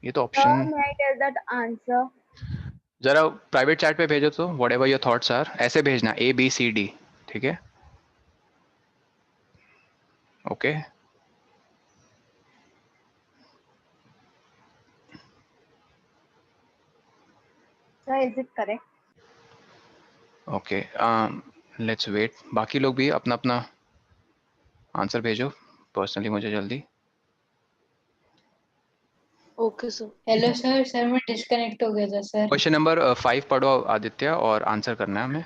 ये तो So option, may I tell that answer? जरा private chat पे भेजो तो, whatever your thoughts are, ऐसे भेजना ABCD, ठीक है? Okay, So is it correct? Okay, let's wait. बाकी लोग भी अपना अपना आंसर भेजो पर्सनली मुझे जल्दी. Okay sir. Hello sir. Sir मैं डिस्कनेक्ट हो गया था सर. क्वेश्चन नंबर 5 पढ़ो आदित्य, और आंसर करना है हमें.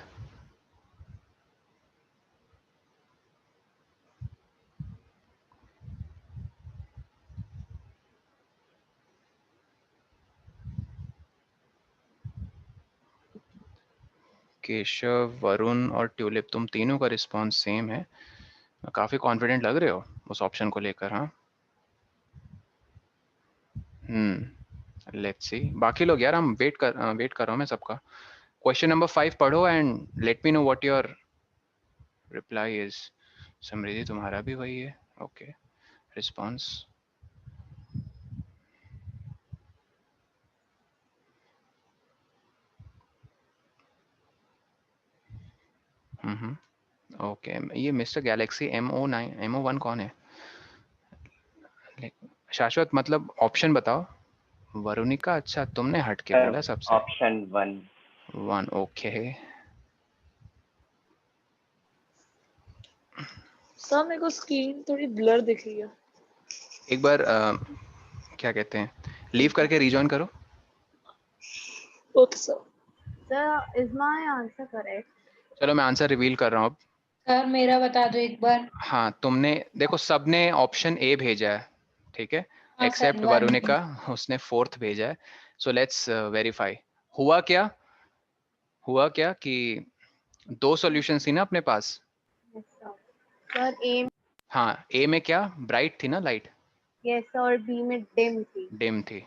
केशव, वरुण और ट्यूलिप, तुम तीनों का रिस्पांस सेम है. काफी कॉन्फिडेंट लग रहे हो उस ऑप्शन को लेकर. हाँ, लेट्स सी. बाकी लोग यार, हम वेट कर रहा हूँ मैं सबका. क्वेश्चन नंबर 5 पढ़ो and let me know what your reply is. Samriddhi, तुम्हारा भी वही है? Okay, response. ओके, ये मिस्टर गैलेक्सी MO1 कौन है? शाश्वत, मतलब ऑप्शन बताओ। वरुणिका, अच्छा तुमने हट के बोला सबसे। ऑप्शन 1। ओके। सर मेरे को स्क्रीन थोड़ी ब्लर दिख रही है। एक बार क्या कहते हैं, लीव करके रिजॉइन करो। Okay sir. Sir is my answer correct? चलो मैं आंसर रिवील कर रहा हूँ अब। सर मेरा बता दो एक बार। हाँ, तुमने देखो सबने ऑप्शन ए भेजा है, ठीक है, हाँ सर, एक्सेप्ट 1 वरुणिका, उसने 4th भेजा है। So let's verify. हुआ क्या कि 2 सॉल्यूशंस थी ना अपने पास। Yes sir. सर ए, हाँ, ए में क्या ब्राइट थी ना लाइट, यस सर, बी में डिम थी।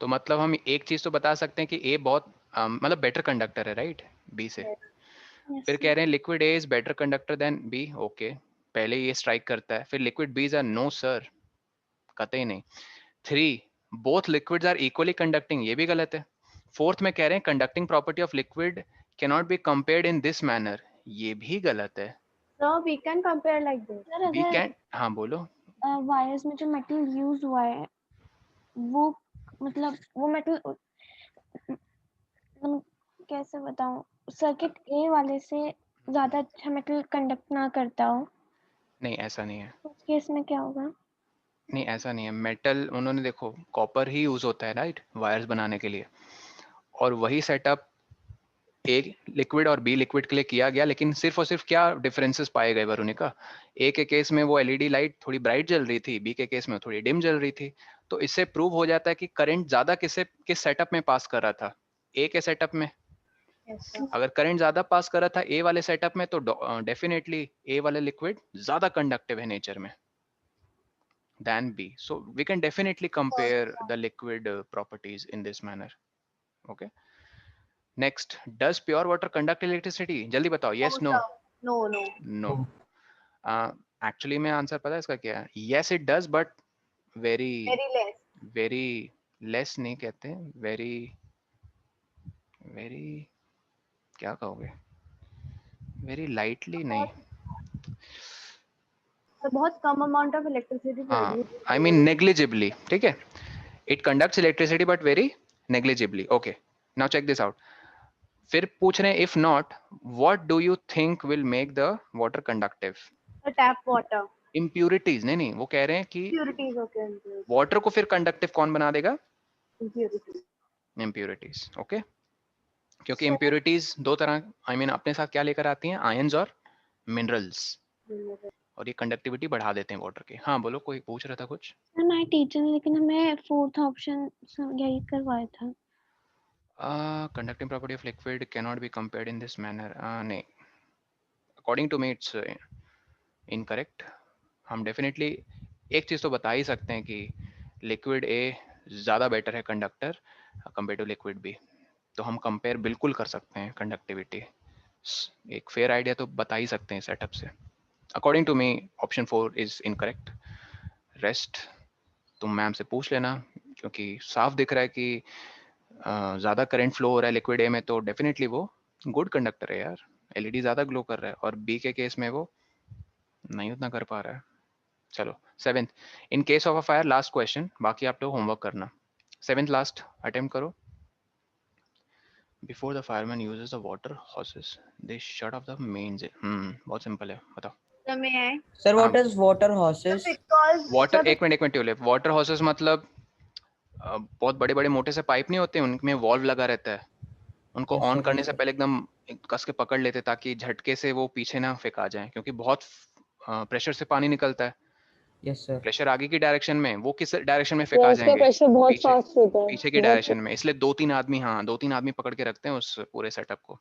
तो मतलब हम एक चीज तो बता सकते हैं कि ए बहुत मतलब बेटर कंडक्टर है, राइट, बी से। यस फिर सर। कह रहे हैं liquid A is better conductor than B. Okay, पहले ये स्ट्राइक करता है। फिर liquid B is no sir, कतई नहीं। 3, both liquids are equally conducting, ये भी गलत है। 4th में कह रहे हैं conducting property of liquid can not be compared in this manner, ये भी गलत है। Sir we can compare like this. Sir we अगर कैन, हाँ बोलो। वायर्स में जो मेटल यूज हुआ है वो मतलब वो मेटल कैसे बताऊं, सर्किट ए वाले से ज्यादा अच्छा मेटल कंडक्ट ना करता हो, नहीं ऐसा नहीं है, तो उस केस में क्या होगा? नहीं ऐसा नहीं है। मेटल उन्होंने देखो कॉपर ही यूज होता है राइट वायर्स बनाने के लिए, और वही सेटअप ए लिक्विड और बी लिक्विड के लिए किया गया। लेकिन सिर्फ और सिर्फ क्या डिफरेंसेस पाए गए वरुणिका, ए के केस में वो एलईडी लाइट थोड़ी ब्राइट जल रही थी, बी के केस में थोड़ी डिम जल रही थी। तो इससे प्रूव हो जाता है कि करंट ज्यादा किस सेटअप में पास कर रहा था, ए के सेटअप में। Yes sir. अगर करंट ज्यादा पास कर रहा था ए वाले सेटअप में, तो डेफिनेटली ए वाले लिक्विड ज्यादा कंडक्टिव है नेचर में than B. So we can definitely compare the liquid properties in this manner. Okay. Next, does pure water conduct electricity? जल्दी बताओ, yes, no, no no. no. Actually में answer पता है इसका क्या है? Yes, it does, but very very less. very less नहीं कहते हैं, very very क्या कहोगे, very lightly नहीं, सर बहुत कम अमाउंट ऑफ इलेक्ट्रिसिटी हाँ, प्रोड्यूस I mean negligibly, ठीक है, it conducts electricity but very negligibly. Okay, now check this out. फिर पूछ रहे हैं if not what do you think will make the water conductive? Tap water. Impurities, नहीं वो कह रहे हैं कि इम्प्यूरिटीज, ओके। वाटर को फिर कंडक्टिव कौन बना देगा? इम्प्यूरिटीज। Impurities, okay. क्योंकि इम्प्यूरिटीज दो तरह अपने साथ क्या लेकर आती हैं, आयंस और मिनरल्स, और ये कंडक्टिविटी बढ़ा देते हैं वाटर की। हाँ बोलो, कोई पूछ रहा था कुछ? मैं टीचर ने लेकिन हमें 4th ऑप्शन यही करवाया था। Conducting property of liquid can not be compared in this manner, नहीं, according to me it's incorrect. हम डेफिनेटली एक चीज़ तो बता ही सकते हैं कि लिक्विड ए ज़्यादा बेटर है conductor compare to liquid B, तो हम कंपेयर बिल्कुल कर सकते हैं कंडक्टिविटी। एक फेयर आइडिया तो बता ही सकते हैं सेटअप से। According to me option 4 is incorrect. Rest तुम मैम से पूछ लेना, क्योंकि साफ दिख रहा है कि ज़्यादा करंट फ्लो हो रहा है लिक्विड ए में, तो डेफिनेटली वो गुड कंडक्टर है यार, एलईडी ज़्यादा ग्लो कर रहा है, और बी के केस में वो नहीं उतना कर पा रहा है। चलो 7th, in case of a fire, last question, बाकी आप लोग होमवर्क करना। 7th लास्ट अटेम्प्ट करो। Before the fireman uses the water hoses they shut off the mains. बहुत सिंपल है, बताओ। समय सर हाँ, what is water hoses? Because water, एक मिनट ट्यूलिप, वाटर हॉसेस मतलब बहुत बड़े बड़े मोटे से पाइप नहीं होते, उनमें वॉल्व लगा रहता है, उनको यस ऑन सर, करने यस से सर। पहले एकदम कस के पकड़ लेते ताकि झटके से वो पीछे ना फेंका जाए, क्योंकि बहुत प्रेशर से पानी निकलता है। Yes sir. प्रेशर आगे की डायरेक्शन में, वो किस डायरेक्शन में फेंका गैस का जाएंगे? प्रेशर बहुत पीछे, फास्ट होता है, पीछे की बहुत डायरेक्शन में। इसलिए 2-3 आदमी, हाँ 2-3 आदमी पकड़ के रखते हैं उस पूरे सेटअप को।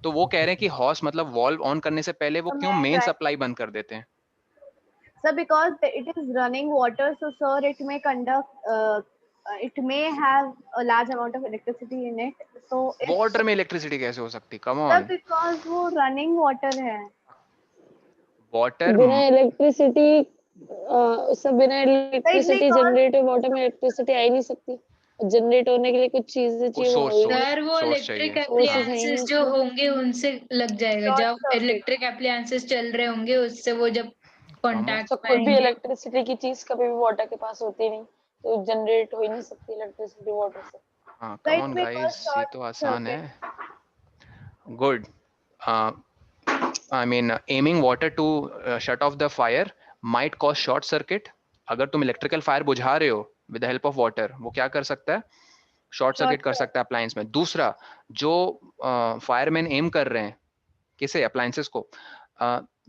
तो वो कह रहे हैं कि हॉस मतलब वॉल्व ऑन करने से पहले वो क्यों मेन सप्लाई बंद कर देते हैं? sir, because it is running water, so sir it may conduct it may have a large amount of electricity in it, so if water में इलेक्ट्रिसिटी कैसे हो सकती? कम sir ऑन, because वो running water है। वाटर बिना electricity सब बिना Sir, it may electricity cause generative water में इलेक्ट्रिसिटी आ ही नहीं सकती। जनरेट होने के लिए कुछ चीजें चाहिए, वो source, हो ही नहीं। सर वो source इलेक्ट्रिक चाहिए। Sources है ही एप्लायंसेस नहीं जो इसमें। होंगे उनसे लग जाएगा, Short जब circuit. इलेक्ट्रिक एप्लायंसेस चल रहे होंगे उससे वो जब कांटेक्ट तो में खुद भी आएंगे। इलेक्ट्रिसिटी की चीज कभी भी वाटर के पास होती नहीं, तो जनरेट हो ही नहीं सकती इलेक्ट्रिसिटी वाटर से। हाँ, So come it on may cause guys, ये short तो आसान circuit. है। Good. I mean, aiming water to shut off the fire might cause short circuit. अगर तुम इलेक्ट्रिकल फायर बुझा रहे हो with the help of water, वो क्या कर सकता है? शॉर्ट सर्किट कर सकता है अप्लायंस में। दूसरा, जो फायरमैन एम कर रहे हैं किसे, अप्लायंसेस को,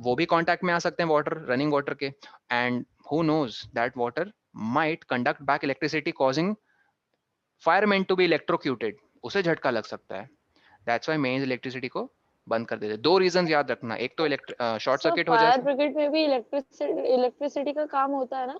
वो भी कांटेक्ट में आ सकते हैं वाटर, रनिंग वाटर के, and who knows that water might conduct back electricity causing fireman to be electrocuted, उसे झटका लग सकता है। दैट्स व्हाई मेंस इलेक्ट्रिसिटी को बंद कर देते। दो रीजन याद रखना, एक तो शॉर्ट सर्किट हो फायर जाए। ब्रिगेड में भी इलेक्ट्रिसिटी का काम होता है ना?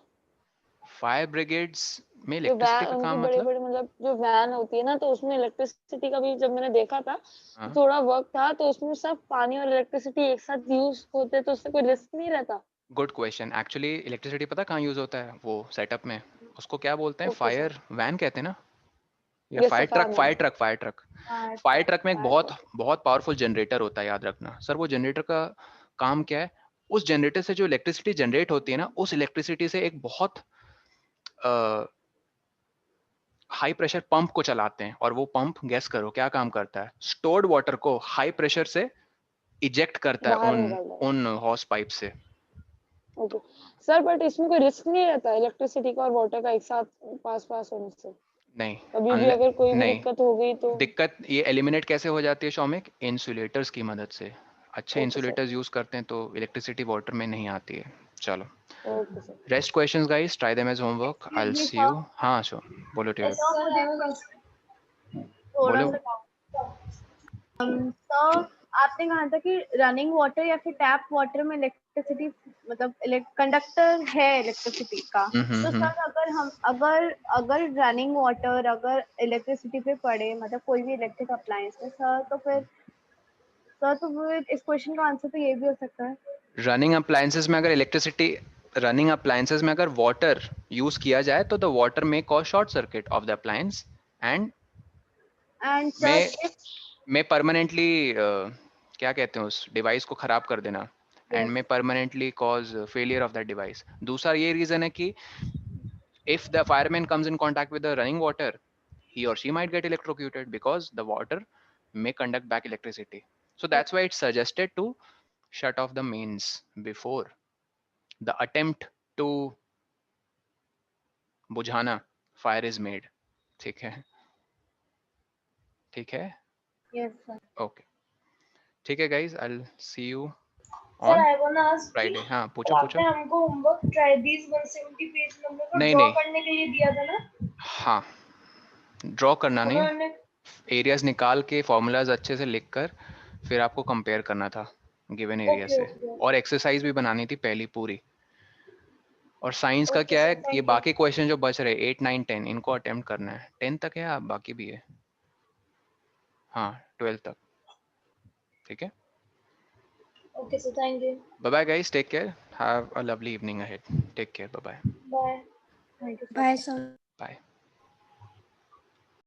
फायर ब्रिगेड्स में जो इलेक्ट्रिसिटी का उनकी काम बड़े मतलब? बड़े मतलब जो वैन होती है ना, तो उसमें इलेक्ट्रिसिटी का भी, जब मैंने देखा था हाँ, थोड़ा वर्क था, तो उसमें सब पानी और इलेक्ट्रिसिटी एक साथ यूज होते, तो उससे कोई रिस्क नहीं रहता। Good question. एक्चुअली इलेक्ट्रिसिटी पता कहाँ यूज होता है वो सेटअप में? उसको क्या बोलते हैं? Okay sir. फायर वैन कहते हैं ना, या yes sir, fire truck? Fire truck, fire truck. Fire truck में एक बहुत बहुत पावरफुल जनरेटर होता है, याद रखना। सर वो जनरेटर का काम क्या है? उस जनरेटर से जो इलेक्ट्रिसिटी जनरेट होती है ना, उस इलेक्ट्रिसिटी से एक बहुत हाई प्रेशर पंप को चलाते हैं, और वो पंप गैस करो क्या काम करता है? स्टोर्ड वाटर को हाई प्रेशर से इजेक्ट करता है बाहर उन निकल जाए। उन हॉस पाइप से। ओके सर, बट इसमें कोई रिस्क नहीं रहता इलेक्ट्रिसिटी का और वाटर का एक साथ पास पास होने से? नहीं, कभी भी अगर कोई भी नहीं, दिक्कत हो गई तो? दिक्कत ये एलिमिनेट कैसे हो जाती है शौमिक? इंसुलेटर्स की मदद से। अच्छे ओके सर। इंसुलेटर्स यूज करते हैं तो इलेक्ट्रिसिटी वाटर में नहीं आती है। चलो, okay sir. Rest questions guys, try them as homework. I will see you. हाँ शो, बोलो टीवी, सर मुझे थोड़ा बोलो। सा तो आपने कहा था कि रनिंग वाटर या फिर टैप वाटर में इलेक्ट्रिसिटी मतलब कंडक्टर है इलेक्ट्रिसिटी का। तो सर अगर रनिंग वाटर अगर इलेक्ट्रिसिटी पे पड़े, मतलब कोई भी इलेक्ट्रिक अप्लायंस में सर, तो फिर इस क्वेश्चन का आंसर तो ये भी हो सकता है। रनिंग अप्लायंसेस में अगर इलेक्ट्रिसिटी, रनिंग अप्लायंसेस में अगर वाटर यूज किया जाए तो द वाटर में cause short circuit of the appliance and sir में परमानेंटली क्या कहते हैं उस डिवाइस को खराब कर देना, एंड में permanently cause failure of that device. दूसरा ये रीजन है कि if the fireman comes in contact with the running water, he or she might get electrocuted because the water may conduct back electricity. So that's why it's suggested to shut off the mains before the attempt to बुझाना fire is made. ठीक है, ठीक है, yes sir. okay, ठीक है guys, I'll see you sir on I want to ask Friday. हाँ पूछो आपने पूछो। हमको homework try these 170 page number को नहीं ड्रॉ नहीं, करने के लिए दिया था ना? हाँ ड्रॉ करना नहीं, उन्होंने एरियाज निकाल के फॉर्मूलाज अच्छे से लिखकर फिर आपको कंपेयर करना था गिवन एरिया ओके से, ओके और एक्सरसाइज भी बनानी थी पहली पूरी। और साइंस का ओके क्या है, सर, ये थैंक यू। बाकी क्वेश्चन जो बच रहे 8 9 10 इनको अटेम्प्ट करना है। 10 तक है, आप बाकी भी है, हाँ 12 तक। ठीक है, okay sir, thank you. Bye bye guys, take care, have a lovely evening ahead, take care, bye bye. Bye. Thank you sir. Bye sir. Bye.